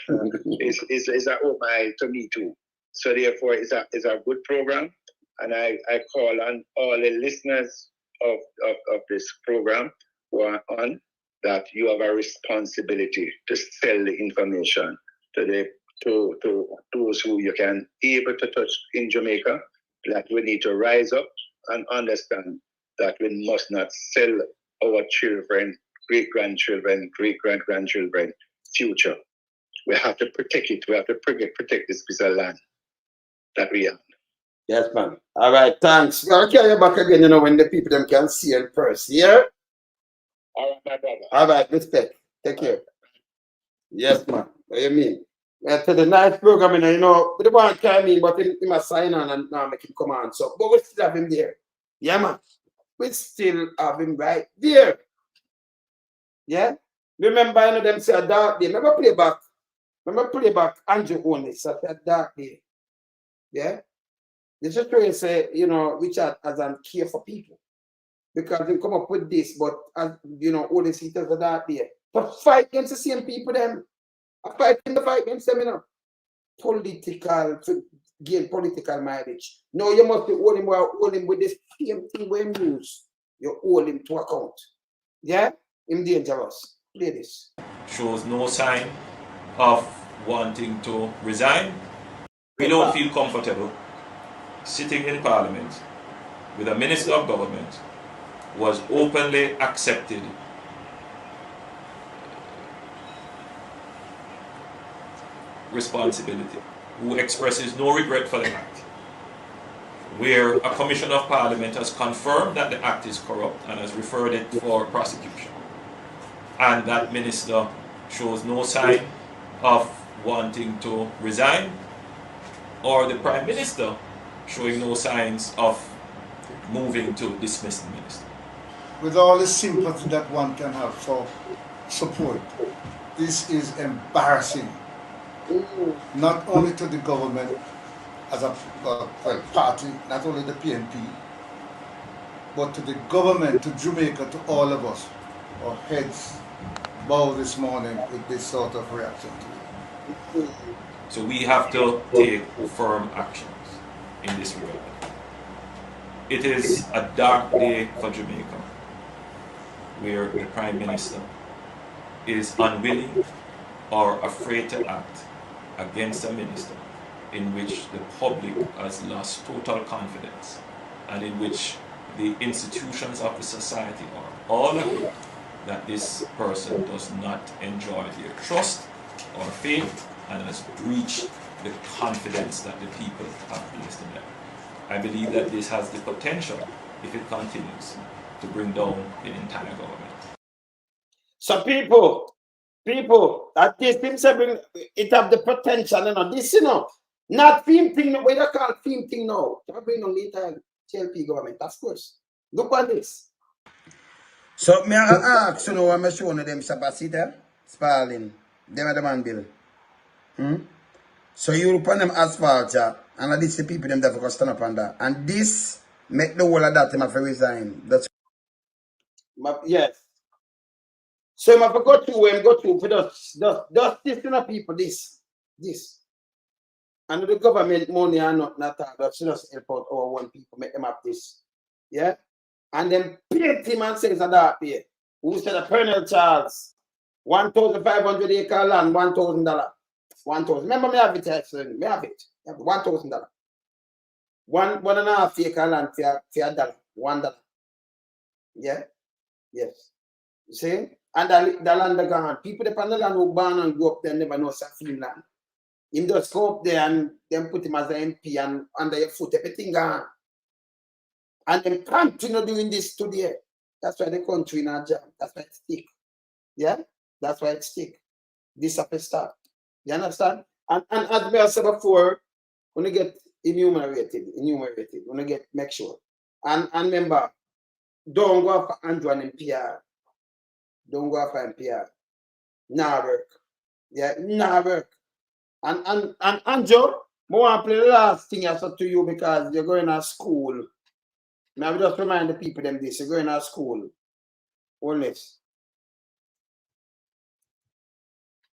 it's an open eye to me too. So therefore, it's a good program, and I call on all the listeners of this program who are on that you have a responsibility to sell the information to those who you can able to touch in Jamaica. That we need to rise up and understand that we must not sell our children, great-grandchildren, great-great-grandchildren future. We have to protect it. We have to protect this piece of land that we have. Yes, man. All right, thanks. I'll carry you back again, you know, when the people them can see in person. Yeah? All right, my brother. All right, respect. Take care. Yes, man. What do you mean? To the night program, you know, we don't want to carry me, but he must sign on and now make him come on. So, but we still have him there. Yeah, man. We still have him right there. Yeah? Remember, you know, them say a dark day. Remember play back Andrew only. So a dark day. Yeah? The just say, you know, Richard Azan care for people. Because they come up with this, but, you know, all the seaters are dark day. But fight against the same people, them. I fight against them, you know. Political, to gain political mileage. No, you must hold him with this same thing when you use. You hold him to account. Yeah? Him dangerous. Play this. Shows no sign of wanting to resign. We don't feel comfortable sitting in Parliament with a Minister of Government who was openly accepted responsibility, who expresses no regret for the act, where a Commission of Parliament has confirmed that the act is corrupt and has referred it for prosecution, and that minister shows no sign of wanting to resign, or the Prime Minister showing no signs of moving to dismiss the minister. With all the sympathy that one can have for support, this is embarrassing. Not only to the government as a party, not only the PNP, but to the government, to Jamaica, to all of us. Our heads bow this morning with this sort of reaction to it. So we have to take firm actions in this regard. It is a dark day for Jamaica, where the Prime Minister is unwilling or afraid to act against a minister in which the public has lost total confidence and in which the institutions of the society are all agree that this person does not enjoy their trust or faith and has breached the confidence that the people have placed in them. I believe that this has the potential, if it continues, to bring down the entire government. So people, at this thing say bring it have the potential, this, not theme thing, what you call theme thing now. To bring down the entire TLP government, of course. Look at this. So me ask, I'm showing them Sabasita, Spalding, them are the man bill. So you put them asphalt, and this the people them that for stand up on that. And this make the whole of that them have to resign. That's yes. So I have to go through for just this people, this. And the government money and not that's just help out our one people, make them have this. Yeah? And then pay him and says that pay. Who said a Colonel Charles, 1,500 acre land, $1,000. 1,000. Remember me have it actually. Me have it. $1,000. 1.5 acre land for $1. $1. Yeah? Yes. You see? And the land are gone. People depend on the land who born and go up there never know Safin land. Him just go up there and then put him as an MP and under your foot, everything gone. And then continue doing this today. That's why the country in a jam. That's why it stick. Yeah? That's why it stick. This up a start. You understand? And as I said before, when you get enumerated, when you get make sure. And remember, don't go after Andrew and NPR. Don't go after NPR. Nah work. Yeah, nah work. And Andrew, I want to play the last thing I said to you because you're going to school. Now we just remind the people them this. You're going to school. Always.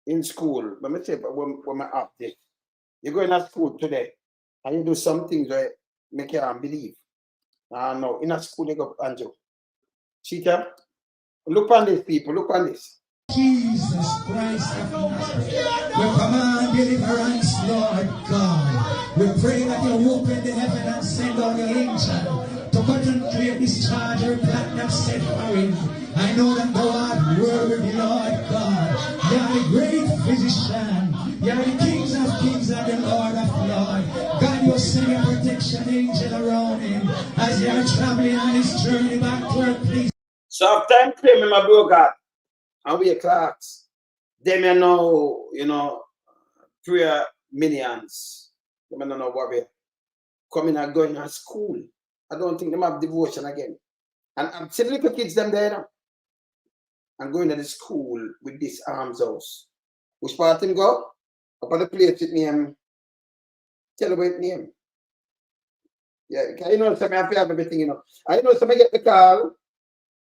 In school. Let me say when I have this. You're going to school today. And you do some things that make you believe. No, in a school you go, Andrew. Cheetah. Look on this, people. Look on this. Jesus Christ of Nazareth. We command deliverance, Lord God. We pray that you open the heaven and send down the angel to cut and clear this charge or plan that set for him. I know that thou art worthy, Lord God. You are the great physician. You are the kings of kings and the Lord of lords. God, you send your protection angel around him as they are traveling on his journey backward, please. Sometimes claim my broker and we clerks. Them know, prayer minions. Them know what we coming and going to school. I don't think them have devotion again. And I'm seeing little kids them there. And going to the school with this arms house. Which part him go? Up on the place with name. Tell about name. Yeah, you know, some have everything, I know some get the call.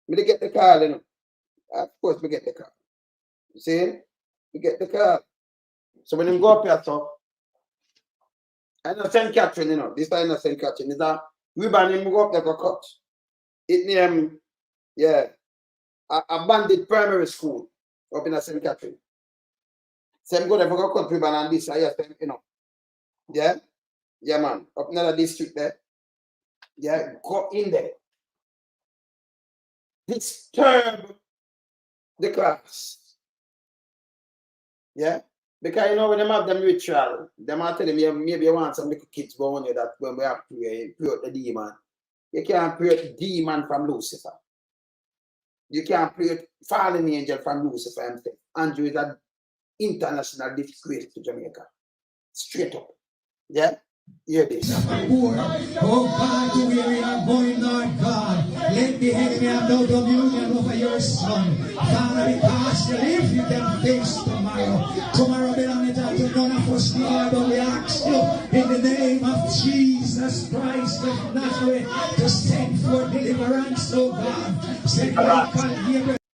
Me get the call, Of course, we get the call. You see? We get the call. So when him go up here, so I know St. Catherine, this time not St. Catherine. Is that we ban him go up there for cut. It name, a bandit primary school up in St. Catherine. Same go there for cut we ban and this, Yeah? Yeah, man. Up in another district there. Yeah, go in there. Disturb the class. Yeah? Because when they have them ritual, they might tell them maybe you want some little kids born here that when we have to pray out the demon. You can't pray out the demon from Lucifer. You can't pray out fallen angel from Lucifer himself. Andrew is an international disgrace to Jamaica. Straight up. Yeah? Hear this. Oh God, to where we are going, Lord God. Let the enemy have no dominion over your son. Father, because you live, you can face tomorrow. Tomorrow belongs to none of us, Lord, but we ask you in the name of Jesus Christ of Nazareth to send for deliverance, oh God. Send for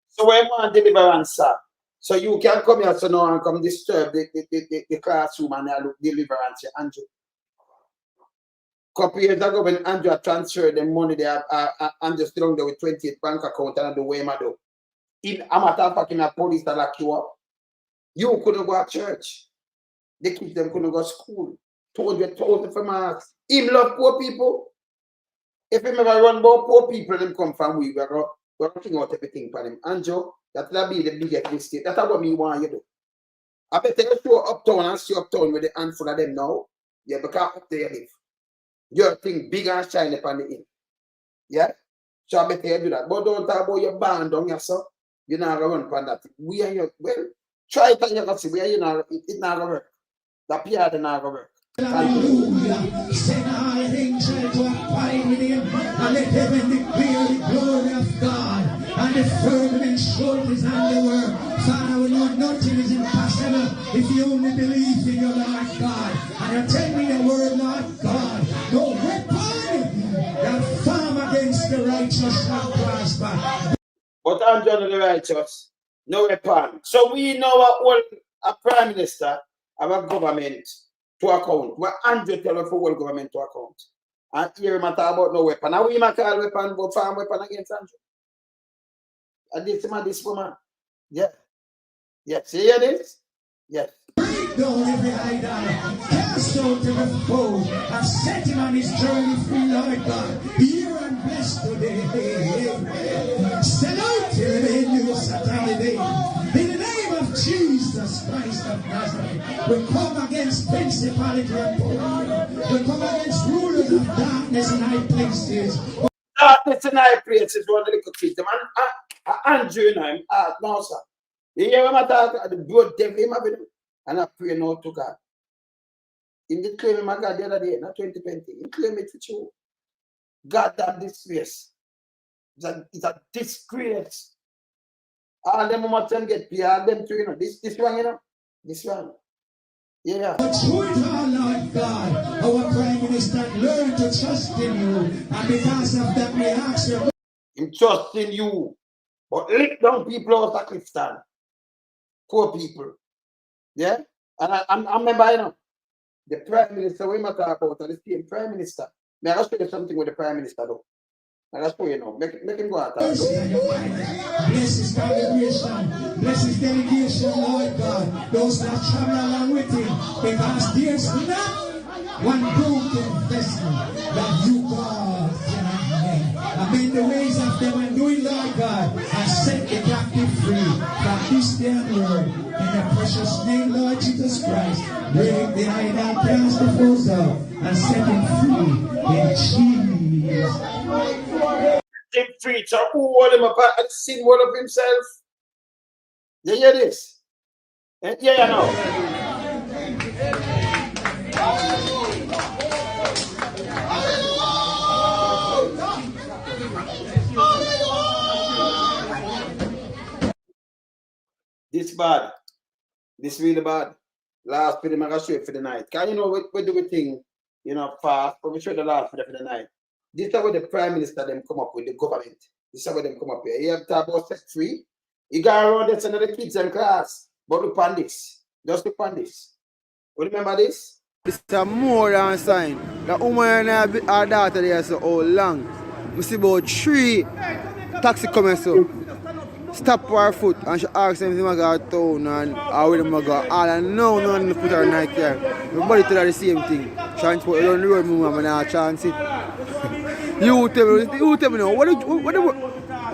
So we want deliverance, sir. So you can come here so now and come disturb the classroom and look deliverance, Andrew. Couple years ago when Andrew transferred the money there, Andrew still on there with 28 bank account and the way I do. If I'm attacking a police that lock you up, you couldn't go to church. The kids them couldn't go to school. 200,000 for mass. Him love poor people. if him ever run about poor people, them come from we're going to think out everything for him. And Joe, that'll be the biggest mistake. That's what me want you to do. I bet you show uptown and see uptown with the handful of them now. Yeah, because up there you live. Your thing big and shiny upon the inn. Yeah? So I bet you do that. But don't talk about your band down yourself. You're not going to run upon that. We are your, well, try it and you're going to see where you're not, it's not going to work. The PR is not going to work. Hallelujah. Send all angels to abide with him and let heaven declare the glory of God and the firmament shoulders on the world. Father, we know nothing is impossible if you only believe in your Lord God. And you tell me the word, Lord God, no weapon that form against the righteous shall prosper. But I'm John the righteous, no weapon. So we know what a prime minister, our government, to account. We're 100 tell for whole government to account. And here we talk about no weapon. Now we might call weapon, but farm weapon against Andrew. And this man, this woman. Yeah. Yes. You hear this? Yes. Break down every idol, cast out every foe, and set him on his journey free, Lord God. Hear and bless today. Salute you, you Saturday. In the name of Jesus Christ of Nazareth, we come against principality and power. We come against rulers of darkness in high places. Darkness in high places, one of the little kids. Andrew and him, no, sir. You hear him talk, the blood devil him having him, and I pray now to God. He did claim him, God, the other day, not 2020. He claimed it for you. God damn disgrace. It's a disgrace. All them must get paid, all them too, you know. This one, you know. This one. Yeah. But through it all, Lord God, our Prime Minister learned to trust in you. And because of that, we ask you. Him trust in you. But lick down people out of Clifton. Poor people. Yeah? And I remember, you know, the Prime Minister, we might talk about the same Prime Minister. May I just tell you something with the Prime Minister, though? And that's for you know. Make him go out. Bless his congregation, bless his delegation, Lord God. Those that travel along with him, because there's not one broken vessel that you, God, cannot make. Amend the ways of them and do it, Lord God, and set the captive free from this day onward. In the precious name, Lord Jesus Christ, break the idol cast before thou and set him free in Jesus. Him free to who hold him apart and sin word of himself. You hear this? Yeah, you know. This bad. This really bad. Last for the mega show for the night. Can you know we do a thing, you know, fast, but we show the last for the night. This is what the Prime Minister them come up with, the government. This is what them come up with. You have to talk about set free. You got around there, another kids in class. But look on this. Just look on this. You remember this? It's a more than sign. The woman and our daughter there so old long. We see about 3 taxi coming so. Stop her foot and she asks them if they go to town and how we go. All and no one put her in night here. Everybody tell her the same thing. Transport around the road, move and not chance it. You tell me now, what the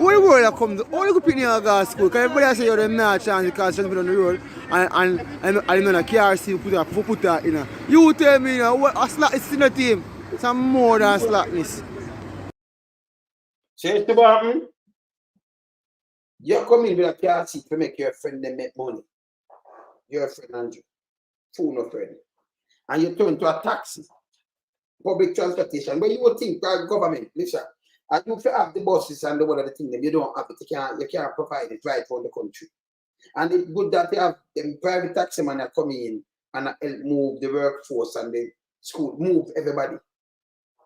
world comes to? How you go pick me out of school? Because everybody say you're not chance because she's been on the road and I'm not a car see put her in. You tell me now, what a slackness in the team. Some more than slackness. Say to happen. You come in with a car seat to make your friend them make money. Your friend Andrew. Fool no friend. And you turn to a taxi. Public transportation, but you would think that government, listen, and you have the buses and the one of the thing, you don't have it, you can't provide it right for the country. And it's good that you have them private taxi man are coming in and help move the workforce and the school, move everybody.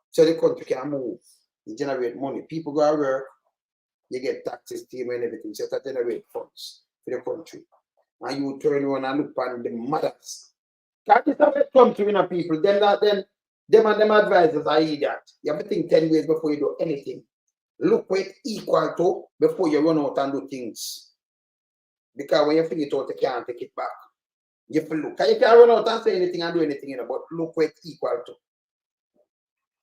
So the country can move, you generate money. People go to work, you get taxes, team and everything, so that generate funds for the country. And you turn around and look on the mothers. Can't you have it come to people, then them and them advisors are idiot. You have to think 10 ways before you do anything. Look what it's equal to before you run out and do things. Because when you figure it out, you can't take it back. You have to look. You can't run out and say anything and do anything, but look what it's equal to.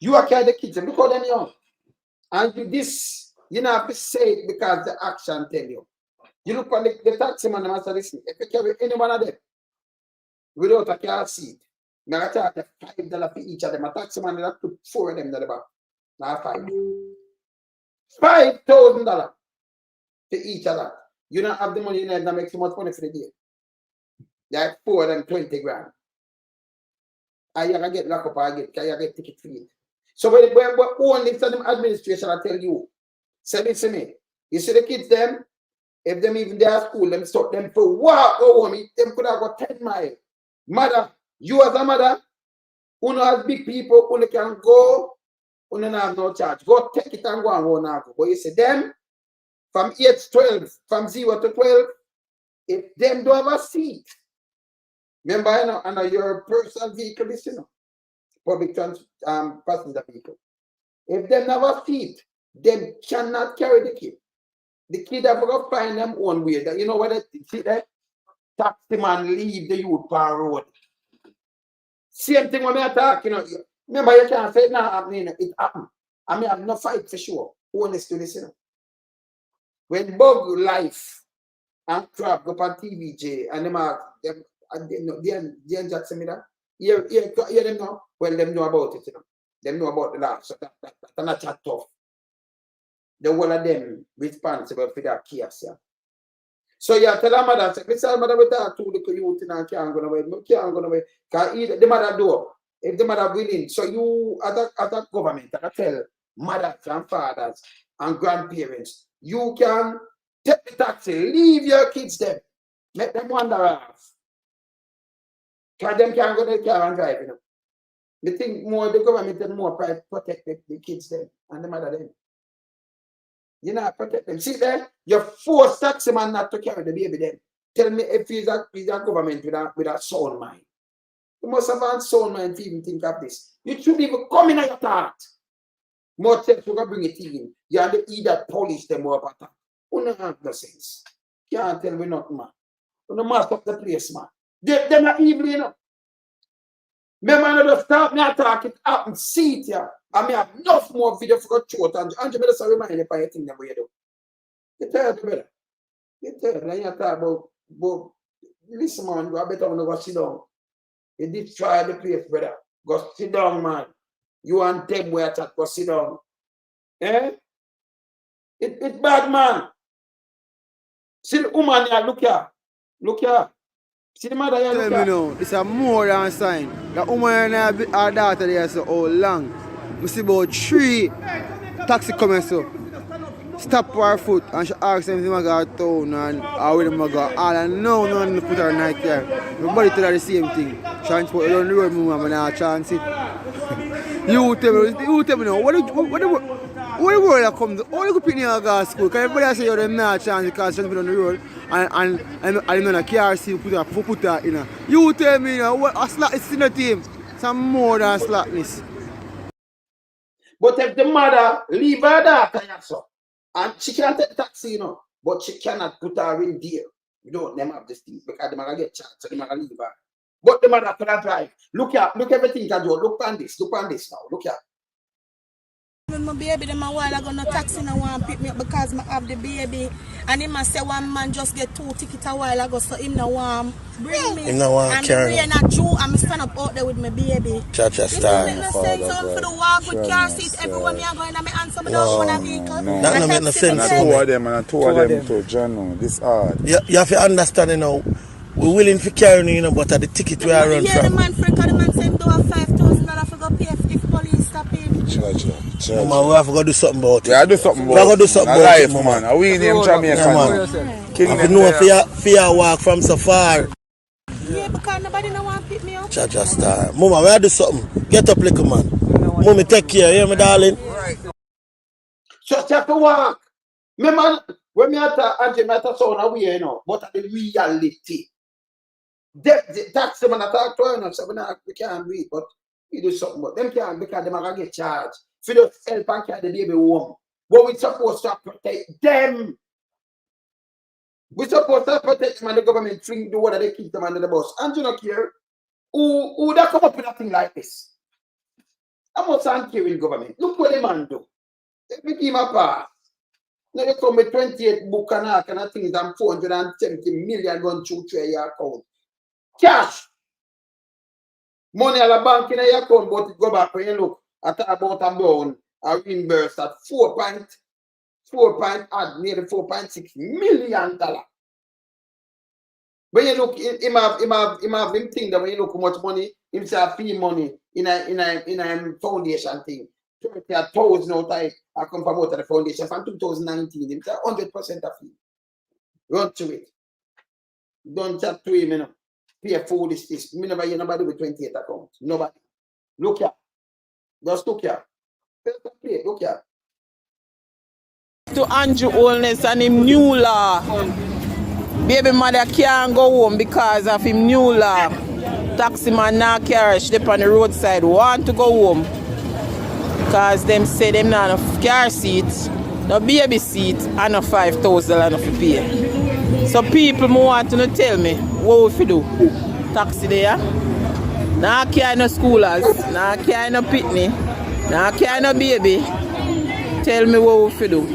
You are carrying the kids and look how them young. And this, you know, have to say it because the action tell you. You look at the taxi man and say, listen, if you carry any one of them without a car seat, I charge $5 for each of them. A taxi man will have to put 4 of them in the back. Now $5,000 for each of that. You don't have the money in there that makes so much money for the day. Like 4 of them, 20 grand. I get locked up, I get ticket for it. So when only some administration I tell you, say this to me. You see the kids them, if them even they are school, them stop them for walk go home, them could have got 10 miles. Mother, you as a mother, who know has big people, who can go, who don't have no charge. Go take it and go and go now. But you see them, from 8 to 12, from 0 to 12, if them don't have a seat, remember, you know, under your personal vehicle, you know, public passenger vehicle. If they never seat, them cannot carry the kid. The kid have to find them one way. You know what they see that? Taxi man leave the youth on road. Same thing when I talk, you know. Remember, you can't say now happening. It happened. I mean, I'm not fight for sure. Honest to this, you know. When Bug Life and Crab go on TVJ and them are they Jackson me that. Hear them know. Well, them know about it, you know. Them know about the law. So that's not that tough. The one of them responsible for that case, yeah. So yeah, tell her mother, say, Mr. Mother, we talk to the youth and can't go away. Can't go away. Because either the mother do, if the mother willing, so you as a government, I tell mothers and fathers and grandparents, you can take the taxi, leave your kids there, make them wander off. Because them can't go to the car and drive, you know. I think more the government and more protect the kids there and the mother them. You know, protect them. See there, you force taxi man not to carry the baby then. Tell me if he's a government with a sound mind. You must have a sound mind to even think of this. You should even come in at your thought. More steps you can bring it in. You have to either polish them or attack. You don't have no sense. Can't tell me nothing, man. You don't master up the place, man. They're not evil, you know. Remember, I don't stop me attack it up and see it here. I may have enough more video for go short and you better say remind you for your thing that we do. You tell me better. You tell me, you talk about listen, man, you better want to go sit down. You destroy the place, brother. Go sit down, man. You and them where chat, go sit down. Eh? It's bad, man. See the woman here, look here. Look here. See the mother here, look here. Tell me now, it's a more than sign. The woman and our daughter there so how long. We see about 3 taxi coming so. Stop her foot and she asks them if they go to town and how they go. All and no one put her in night care. Everybody tell her the same thing. Transport around the road, mama, not chance it. You tell me now, what the world comes to? How you go pick your girl school? Because everybody say you're not chance because she's been on the road and I'm not a car seat put her in. You tell me now, what a slack is in the team. Some more than slackness. But if the mother leave her daughter, so, and she can't take the taxi, you know, but she cannot put her in there. You don't them have this thing because the mother get charged, so the mother leave her. But the mother cannot drive. Look everything can do. Look on this now. Look here. When my baby, them a while ago, no taxi no want to pick me up because I have the baby. And him a say one man just get 2 tickets a while ago, so him no want bring me. Him no want and carry. And a Jew, I'm stand up out there with my baby. Cha-cha style. This doesn't make no sense. So for the walk with car seat, everywhere me are going, and me answer me don't own a vehicle. That don't make no sense. Two of them to journal. This hard. You have to understand, you know, we're willing to carry, you know, but at the ticket we are run yeah, from. the man freak, the man say him do a $5,000 for go pay if police stop him. Mama, we have to go do something about it. Yeah, do something about it. We have to do something about it, man. Are we in Jamaica? Yeah, man. I know for your walk from so far. Yeah, because nobody no want to pick me up. Cha-cha star. Mama, we have to do something. Get up, little man. Mommy, take care, hear me, darling? So take a walk. Remember, when me at Angie, me at sound away, you know, but at the reality. That's the man I talk to, you know, so we can't read, but we do something, but them can't because them are going to get charged. If you don't help and carry the baby home, but we're supposed to protect them. We're supposed to protect them and the government do what they keep them under the bus. And you don't care who that come up with a thing like this. I'm not saying caring government. Look what the man do. Every give him a pass. Now you come with 28 book and all kind of things and 470 million going through your account. Cash. Money at the bank in your account, but it go back when you look at about a bone, a reimburse at 4.4 add nearly $4.6 million. When you look, him have thing that when you look how much money, him say fee money in a foundation thing. 30,000 out of it, I come from out of the foundation from 2019. Him say 100% of fee. Run to it. Don't chat to him, you know. Pay for this. Me never hear nobody with 28 accounts. Nobody. Look here. Just look here. Look here. To Andrew Holness and him new law. Baby mother can't go home because of him new law. Taxi man now carry sleep on the roadside. Want to go home. Because them say them not enough car seats, no baby seat, and no 5,000 enough to pay. So people want to tell me what we do. Taxi there. Now carry no schoolers, now carry no pitney, now carry no baby. Tell me what we do.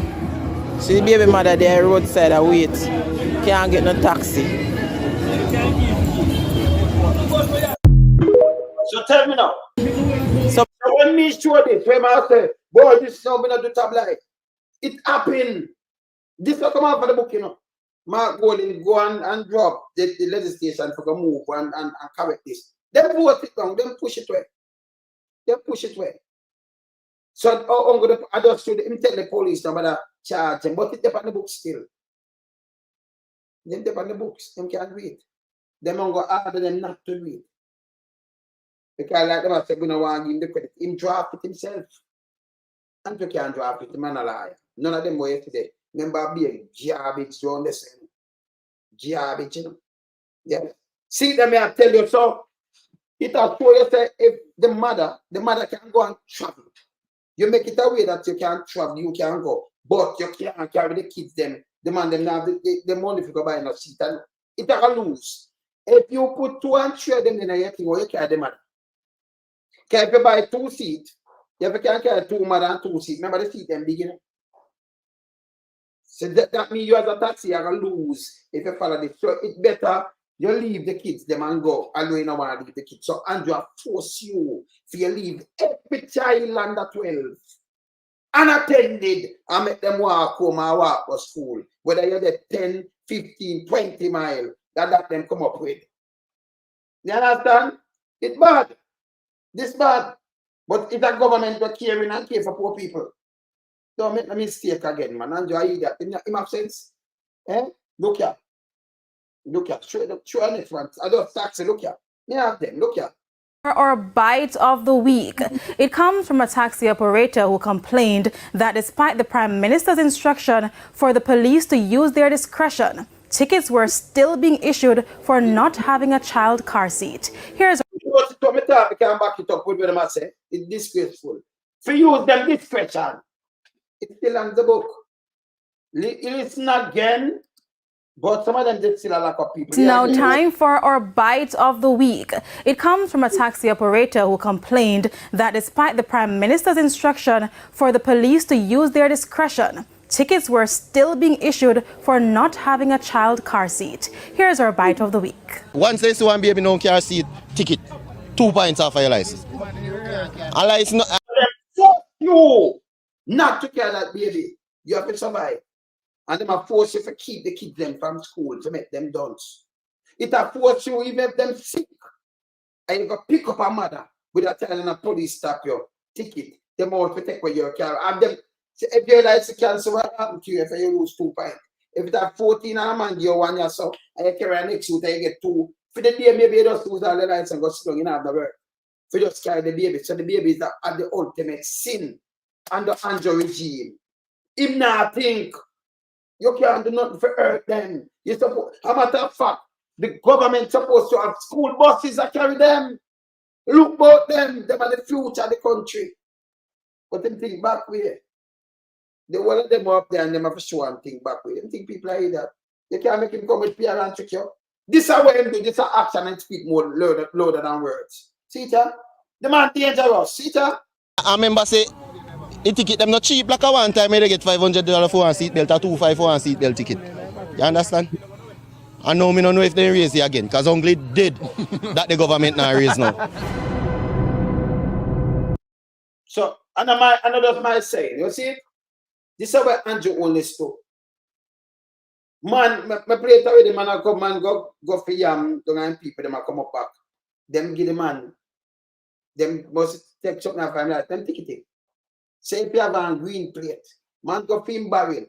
See the baby mother there roadside and wait. Can't get no taxi. So tell me now. So when me show this, when I say, boy, this is not going to do tabloid. It happened. This will come out for the book, you know. Mark Golden go and drop the legislation for the move and correct this. Then vote it down, then push it away. So I'm going to, I just should tell the police now about charge them, but it's on the books still. Them on the books, them can't read. Them I'm going to order them not to read. Because like them I said, we don't want to give him the credit. Him draft it himself. And you can't draft it, the man a liar. None of them were yesterday. Remember being garbage, you understand? Garbage, you know. Yeah. See them I tell you so. It has show you say if the mother can go and travel. You make it a way that you can travel, you can go. But you can't carry the kids them. The man them now the money if you go buy no seat and it a lose. If you put 2 and 3 of them in a thing, or you carry the mother. Can if you buy 2 seats, you can carry 2 mother and 2 seats. Remember the seat them big, you know? So that means you as a taxi are going to lose if you follow this. So it's better you leave the kids them and go. I know you don't want to leave the kids. So Andrew force you for you leave every child under 12 unattended and make them walk home or walk to school. Whether you're the 10, 15, 20 miles that them come up with. You understand? It's bad. This bad. But it's a government that caring and care for poor people. Don't make a mistake again, man. And you hear that. It makes sense. Eh? Look here. Look here. Show the next one. I don't taxi. Look here. Me have them. Look here. Our bite of the week. It comes from a taxi operator who complained that despite the Prime Minister's instruction for the police to use their discretion, tickets were still being issued for not having a child car seat. Here's I can back it up with what I say. It's disgraceful. For use them discretion. It's still on the book. Listen again. But some of them did still a lot of people. It's now time for our bite of the week. It comes from a taxi operator who complained that despite the Prime Minister's instruction for the police to use their discretion, tickets were still being issued for not having a child car seat. Here's our bite of the week. Once they see one baby no car seat, ticket, 2 points off of your license. A license. Fuck you! Not to carry that baby. You have to survive. And them are force you to keep the kids them from school to make them dance. It are force you even if them sick. And you go pick up a mother without telling a police stop your ticket. Them out to take away your car. And them if your license cancel, what happen to you if you lose 2 points? If it are 14 and a man you want yourself and you carry a next suit and you get 2. For the day maybe you just lose all the lights and go sit down, you don't have the work. For just carry the baby. So the baby is at the ultimate sin under Andrew regime. If not think you can't do nothing for hurt them. You suppose, a matter of fact, the government supposed to have school buses that carry them. Look about them. Them are the future of the country. But them think back way. The one of them are up there and them have to show and think back way. Them think people are that. You can't make him come with PR and trick you. This is what him do. This is action and speak more louder than words. See it? The man dangerous. See it? I remember say The ticket them not cheap like a one time they get $500 for one seat belt or $250 for one seat belt ticket. You understand? And now me don't know if they raise it again, because Only did that the government now raise now. So, another my saying, you see, this is where Andrew only spoke. Man, my plate already, man, I come, man, go for yam, don't people, them come up back. Them give the man, them must take something and find out, them ticketing. Say if you have a green plate, man, go for him barrel.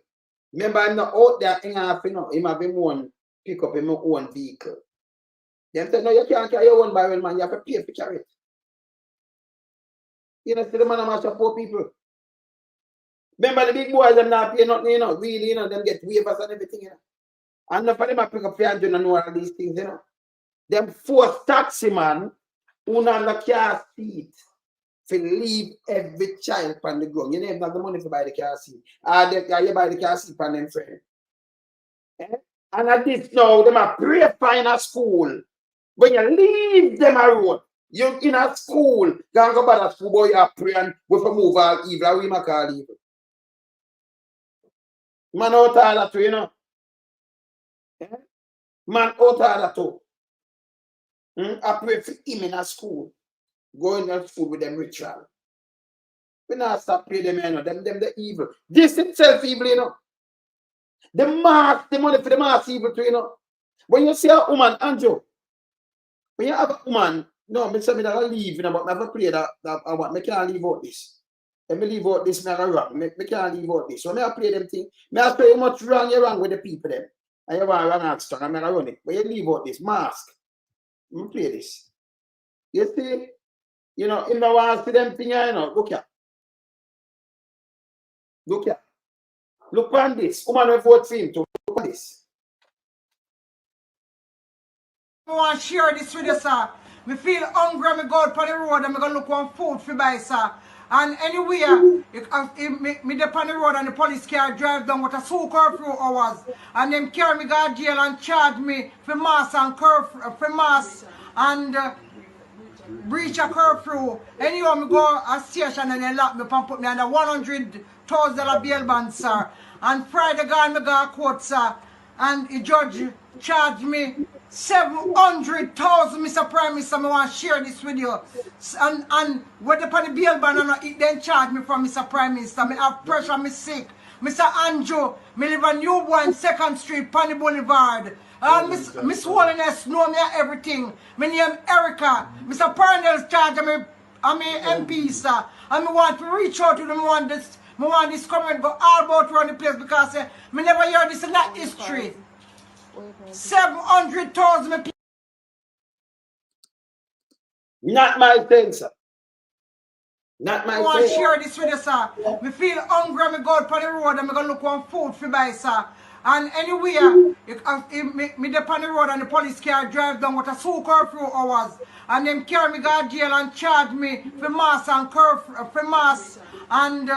Remember, I'm not out there in half, you know, him have him own, pick up him own vehicle. Them say, no, you can't carry your own barrel, man, you have to pay for carry it. You know, see the man, I'm poor people. Remember the big boys, them not pay nothing, you know, really, you know, them get waivers and everything, you know. And enough of them pick up $300 and know all these things, you know. Them force taxi man who on the car seat to leave every child on the ground. You never have the money to buy the car seat. You buy the car seat on them friend. And at this now, them are pray-fine at school. When you leave them alone, you're in a school, go back to school, boy, you pray and we move all evil, we make all evil. Man out of that too, you know. Man out of that too. I pray for him in a school. Going to school with them ritual. We not stop pray them, you know. Them the evil. This itself evil, you know. The money for the mass evil too, you know. When you see a woman, Andrew, when you have a woman, no, me say me that leave, you know, but I have to pray that I want, me can't leave out this. Let me leave out this, me wrong. Me can't leave out this. So me I play them thing. Me I play much wrong, you're wrong with the people them. And you want wrong and strong, and I run it. But you leave out this mask. Me play this. You see? You know, in the want to see them thing, you know, look here. Look here. Look on this. Woman will vote for him too. Look on this. I want to share this with you, sir. Me feel hungry, I go out on the road and I go look for food for buy, sir. And anywhere, me dey on the road and the police car drive down with a curfew hours. And them carry me to jail and charge me for mass and breach a curfew. Anyway, me go a station and they lock me and put me under $100,000 bail bond, sir. And Friday gone me go to court, sir. And the judge charged me $700,000, Mr. Prime Minister. I want to share this with you. And when they put the bail band and it then charge me from Mr. Prime Minister. I have pressure, me sick. Mr. Andrew, me live on Newborn 2nd Street, Panny Boulevard. Miss Holiness know me everything. My name Erica. Mr. Parnell's charge me, I'm a MP, sir. And I want to reach out to them. I want this comment go all about around the place because me never hear this in that history. 700,000 people. Not my thing, sir. Not my thing. I want to share this with you, sir. Me feel hungry, I go out on the road and I go look for food for buy, sir. And anywhere, me dey on the road and the police car drive down with a curfew hours. And them carry me to jail and charge me for mass and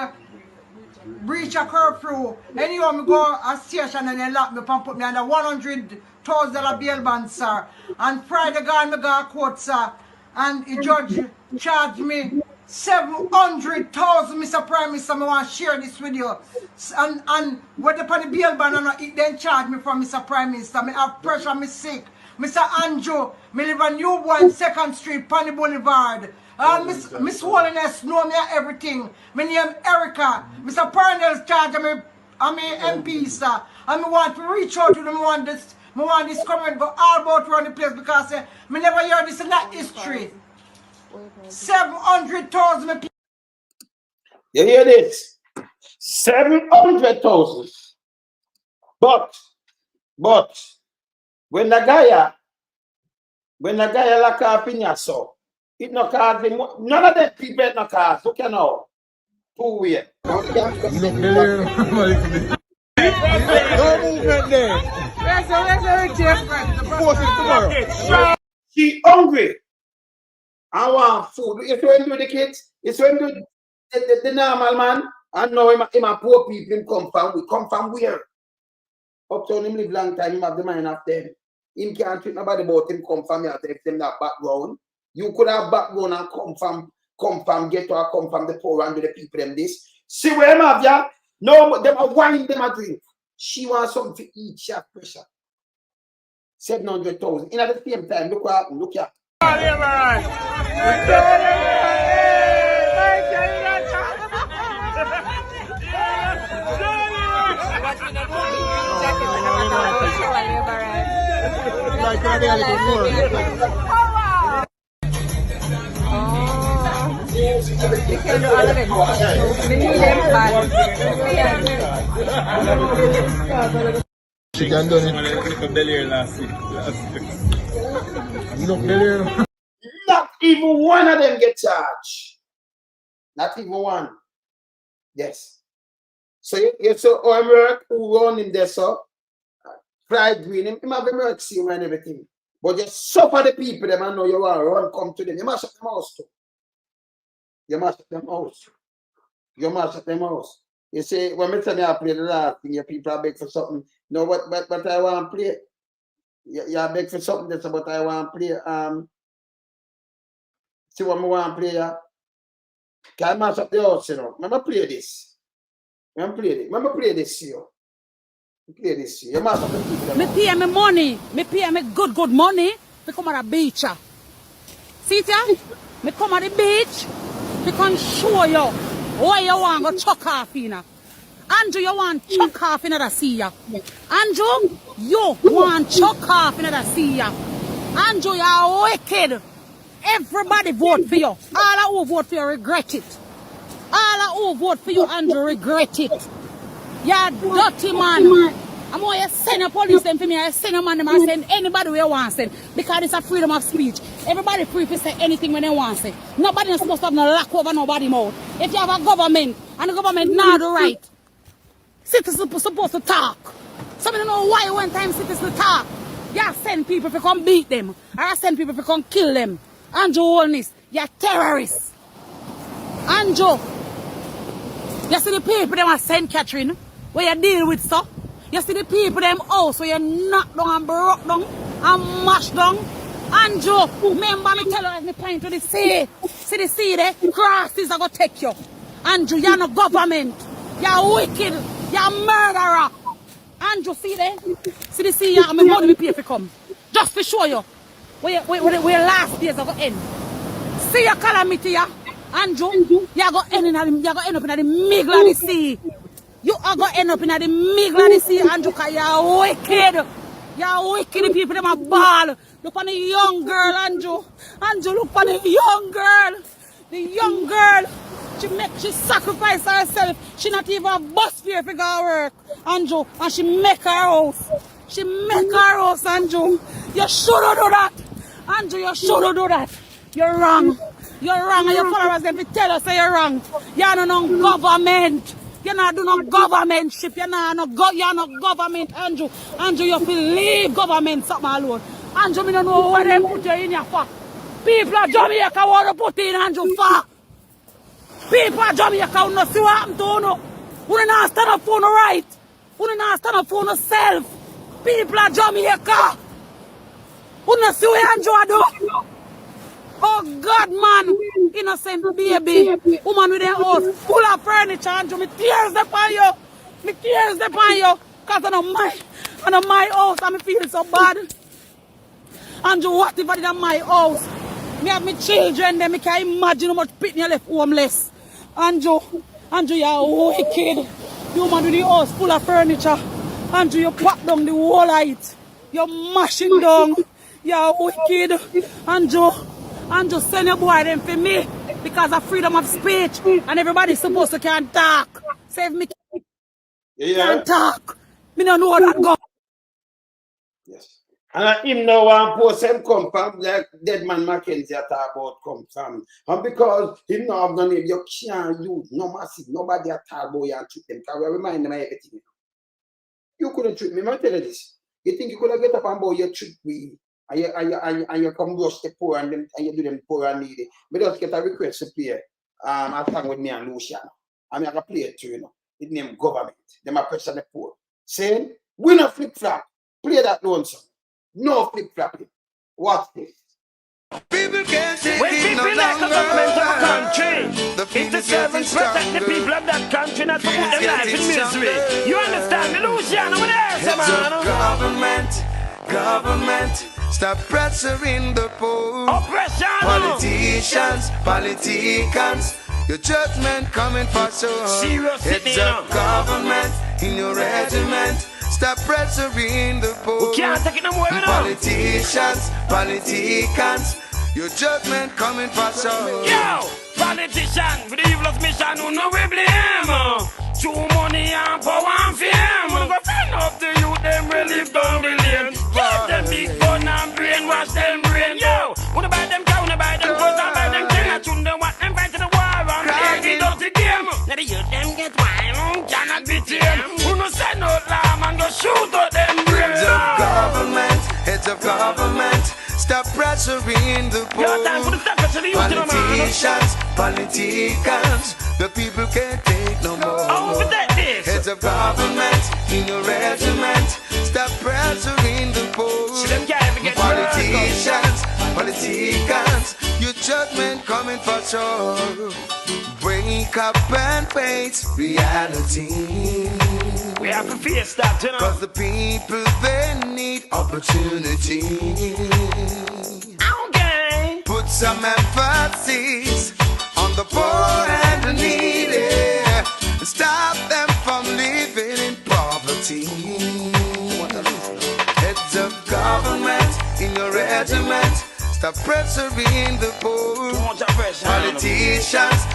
breach a curfew. Anyway, me go a station and they lock me and put me under $100,000 bail bond, sir. And Friday gone me go to court, sir. And the judge charged me $700,000, Mr. Prime Minister. I want to share this with you. And when they put the bail band and it then charge me from Mr. Prime Minister. I have pressure, me sick. Mr. Andrew, me live on Newborn 2nd Street, Panny Boulevard. Miss Holiness know me everything. My name Erica. Mr. Parnell's charge me, I'm a MP, sir. And I want to reach out to them. I want this comment go all about around the place because me never hear this in that history. 700,000 people. You hear this? 700,000. But when the guy lock up in your soul, it no cause him. None of them people no cause. Look you know. 2 way. No movement there. She hungry. I want food. It's when do the kids. It's when do the normal man. And now him a poor people him come from. We come from where? Uptown him live long time. Him have the mind of them. Him can't treat nobody about him come from here. If them that background. You could have background and come from ghetto or come from the poor and do the people them this. See where I'm at, yeah? No, them are wine, them are drink. She wants something to eat, she have pressure. 700,000. In at the same time, look what happened, look here. She can do it. Not even one of them get charged. Not even one. Yes. So you saw America who run in there, so pride green, him have America see and everything. But just suffer the people, them and know you want to run, come to them. You must shut them house too. You must shut them house. You must shut them house. You say, when I tell me I play the last thing, your people are beg for something. No, but I want to play. You beg for something, that's what I want to play. See what I want to play, yeah? Can I mash up the house, you know? Remember play this. Remember play this, you. Play this, you mash up the people. Me pay me money. Me pay me good money. Me come at the beach. See it, yeah? Me come at the beach. Me can show you why you want to chuck off in. Andrew, you want chuck off in the sea. Andrew, you want chuck off in the sea. Andrew, you're wicked. Everybody vote for you. All who vote for you regret it. All who vote for you, Andrew, regret it. You're dirty man. I'm going to send a police them for me. I send a man them. I send anybody who wants them. Because it's a freedom of speech. Everybody free to say anything when they want to say. Nobody is supposed to have no lock over nobody's mouth. If you have a government and the government not the right, citizens supposed to talk. Some don't know why one time citizens talk. You send people to come beat them. Or I send people to come kill them. Andrew Holness, you're terrorists. Andrew, you see the people them are St. Catherine, where you deal with stuff. You see the people them house where you knock down and broke down and mash down. Andrew, remember me tell you me point to the sea. See the sea there? Crosses are going to take you. Andrew, you're not government. You're wicked. You're murderer. Andrew, see there? See the sea, and my money me pay for come. Just to show you where last days are going to end. See your calamity, yeah? Andrew, you're going to end up in the middle of the sea. You are going to end up in the middle of the sea, Andrew, because you're wicked. You're wicked. The people, them are ball. Look on the young girl, Andrew. Andrew, look on the young girl. The young girl. She sacrificed herself. She not even a bus fare for go to work, Andrew. And she make her house. She make her house, Andrew. You shouldn't do that. Andrew, you shouldn't do that. You're wrong. You're wrong. And your followers, them to tell us that you're wrong. You're not no government. You're not doing no governmentship. You're not government, Andrew. Andrew, you have to leave government something alone. Andrew, I don't know what they put you in here for. People of Jamaica want to put in Andrew for. People of Jamaica will not see what happened to you. We don't stand up for no right. We don't stand up for no self. People of Jamaica. We don't see what Andrew do. Oh God, man. Innocent baby. Woman with their house full of furniture, Andrew. Me tears upon you. Me tears upon you. Because I know my house and me feel so bad. Andrew, what if I did my house? Me have my children there. Me can't imagine how much people you left homeless. Andrew, you're wicked. You man with the house full of furniture. Andrew, you pack down the whole height. You're mashing down. You're wicked. Andrew, send your boy them for me. Because of freedom of speech. And everybody's supposed to can talk. Save me. Can't talk. Me don't know what that go. Yes. And him now one post him come from like dead man Mackenzie talk about come from. And because him now have no name, you can't use no massive, nobody at talk about you and treat them. Because we remind them of everything. You couldn't treat me, I tell you this. You think you could have get up and about you treat me and you come rush the poor and you do them poor and needy. But just get a request to play a song with me and Lucian. I'm going to play it to you know. It name government. Them are pressure the poor. Saying, we not flip flap. Play that lonesome. No flip flopping. Watch this. People can't take When it no people like the government of a longer. country, it's to serve and protect the people of that country, not to put their life in misery. You understand the Luciano with us, man? Government, stop pressuring the poor. Oppression. Politicians, your judgment coming for sure. Serious Heads up, government, in your regiment, stop pressuring the poor. We can't take it no more, you know. Politicians, your judgment coming for sure. Yo, politician, for the evil's mission, who know we blame. Too money and power and fame. We go find up the youth, them really down the lane. Give them big gun and brainwash them brain. Yo, wanna buy them cow, wanna buy them clothes, and buy them thing. I tune them what them fight in the war and play the dirty game. Now the youth them get wild, cannot be tamed. Who no send no alarm and go shoot out them brains. Heads of government, stop pressuring the poor. Politicians, the people can't take no more. Heads of government, in your regiment, stop pressuring the poor. Politicians, your judgment coming for sure. Wake up and face reality. We have to face that, you know. Cause the people, they need opportunity. Okay. Put some emphasis on the poor and the needy. Stop them from living in poverty. Heads of government, in your regiment, stop pressuring the poor. Politicians,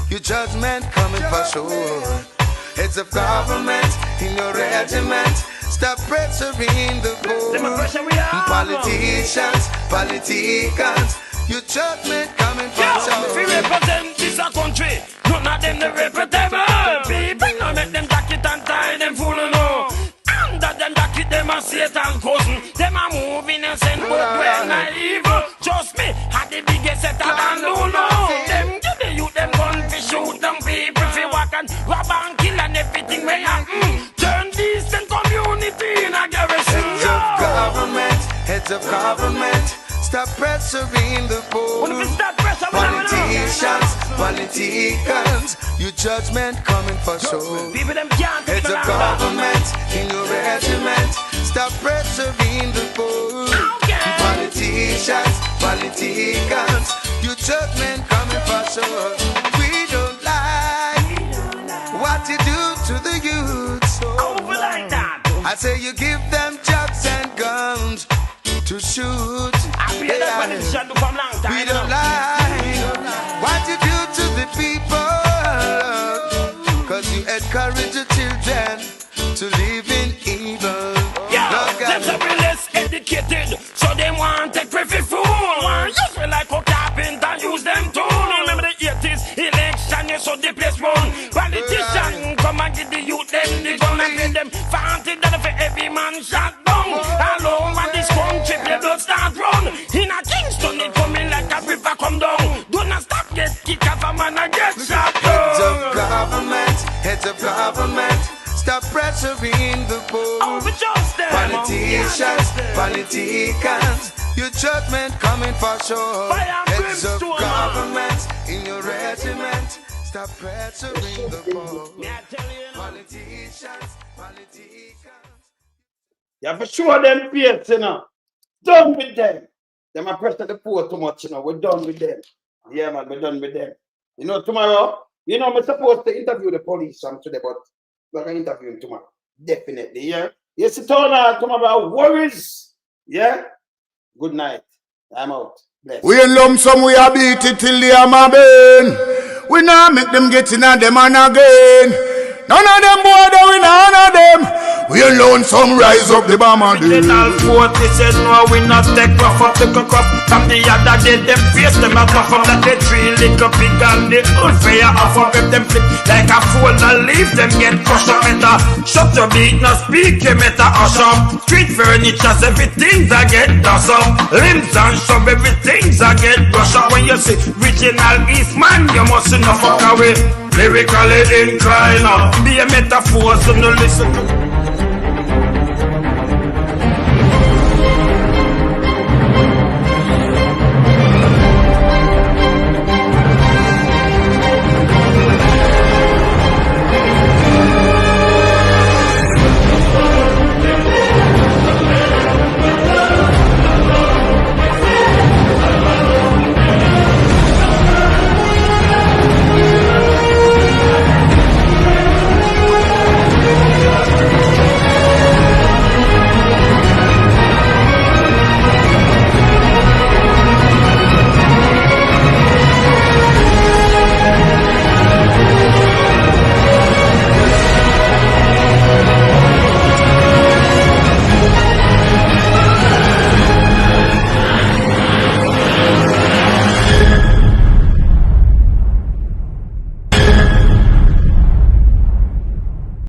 your judgment coming for sure. Heads of government, in your regiment, stop pressuring the poor. Politicians, your judgment coming for sure. If we represent this country, none of them the reputable. People no make them jacket and tie them full of no. Under them jacket them a Satan cousin. Them a moving and send but when I evil. Trust me, had the biggest set of and no. Them give the youth them gun fi shoot them people fi walk and rob and kill and everything may happen. Turn decent community in a garrison. Heads of government, stop pressuring the poor. Politicians, your judgment coming for sure. Heads of government, in your regiment, stop pressuring the poor. Politicians, your judgment coming for sure. We don't like what you do to the youths. I say you give them jobs and guns to shoot. We don't like what you do to the people, cause you encourage the children to live in evil. Them some less educated, so they want take preferred food. Use me like a carpenter, use them too. Remember the 80s election, you saw the place run. Politician come and give the youth them the gun and give them $40 for every man shot down. All over this country, the blood start run. In a Kingston, it coming like a river come down. Do not stop, get kick off a man and get shot down. Heads of government, stop pressuring the poor. Politicians, your judgment coming for sure. Heads of government, in your regiment, stop pressuring the poor. Politicians. You have to show them peers, you know. Done with them. Them are pressing the poor too much, you know. We're done with them. Yeah, man, we're done with them. You know, tomorrow, you know, I'm supposed to interview the police today, but we're going to interview him tomorrow. Definitely, yeah. Yes, it's all tomorrow worries. Yeah? Good night. I'm out. Bless. Wayne Lonesome, we are beat it till the hammer burn. We now make them get in and them and again. None of them boy, we none of them. Wayne Lonesome rise up the bomber. Original 40 says no, we not take rough up the cook up. From the other day, them face them a puff up. That they 3 little pig and the old fire off up. If them flip like a fool and leave them get crushed up. Meta shut your beat, now speak you meta hush up. Street furniture, everything's a get dust up. Limbs and shove, everything's a get brush up. When you see original East man, you must not fuck away. Lyrically inclined, be a metaphor, so no listen.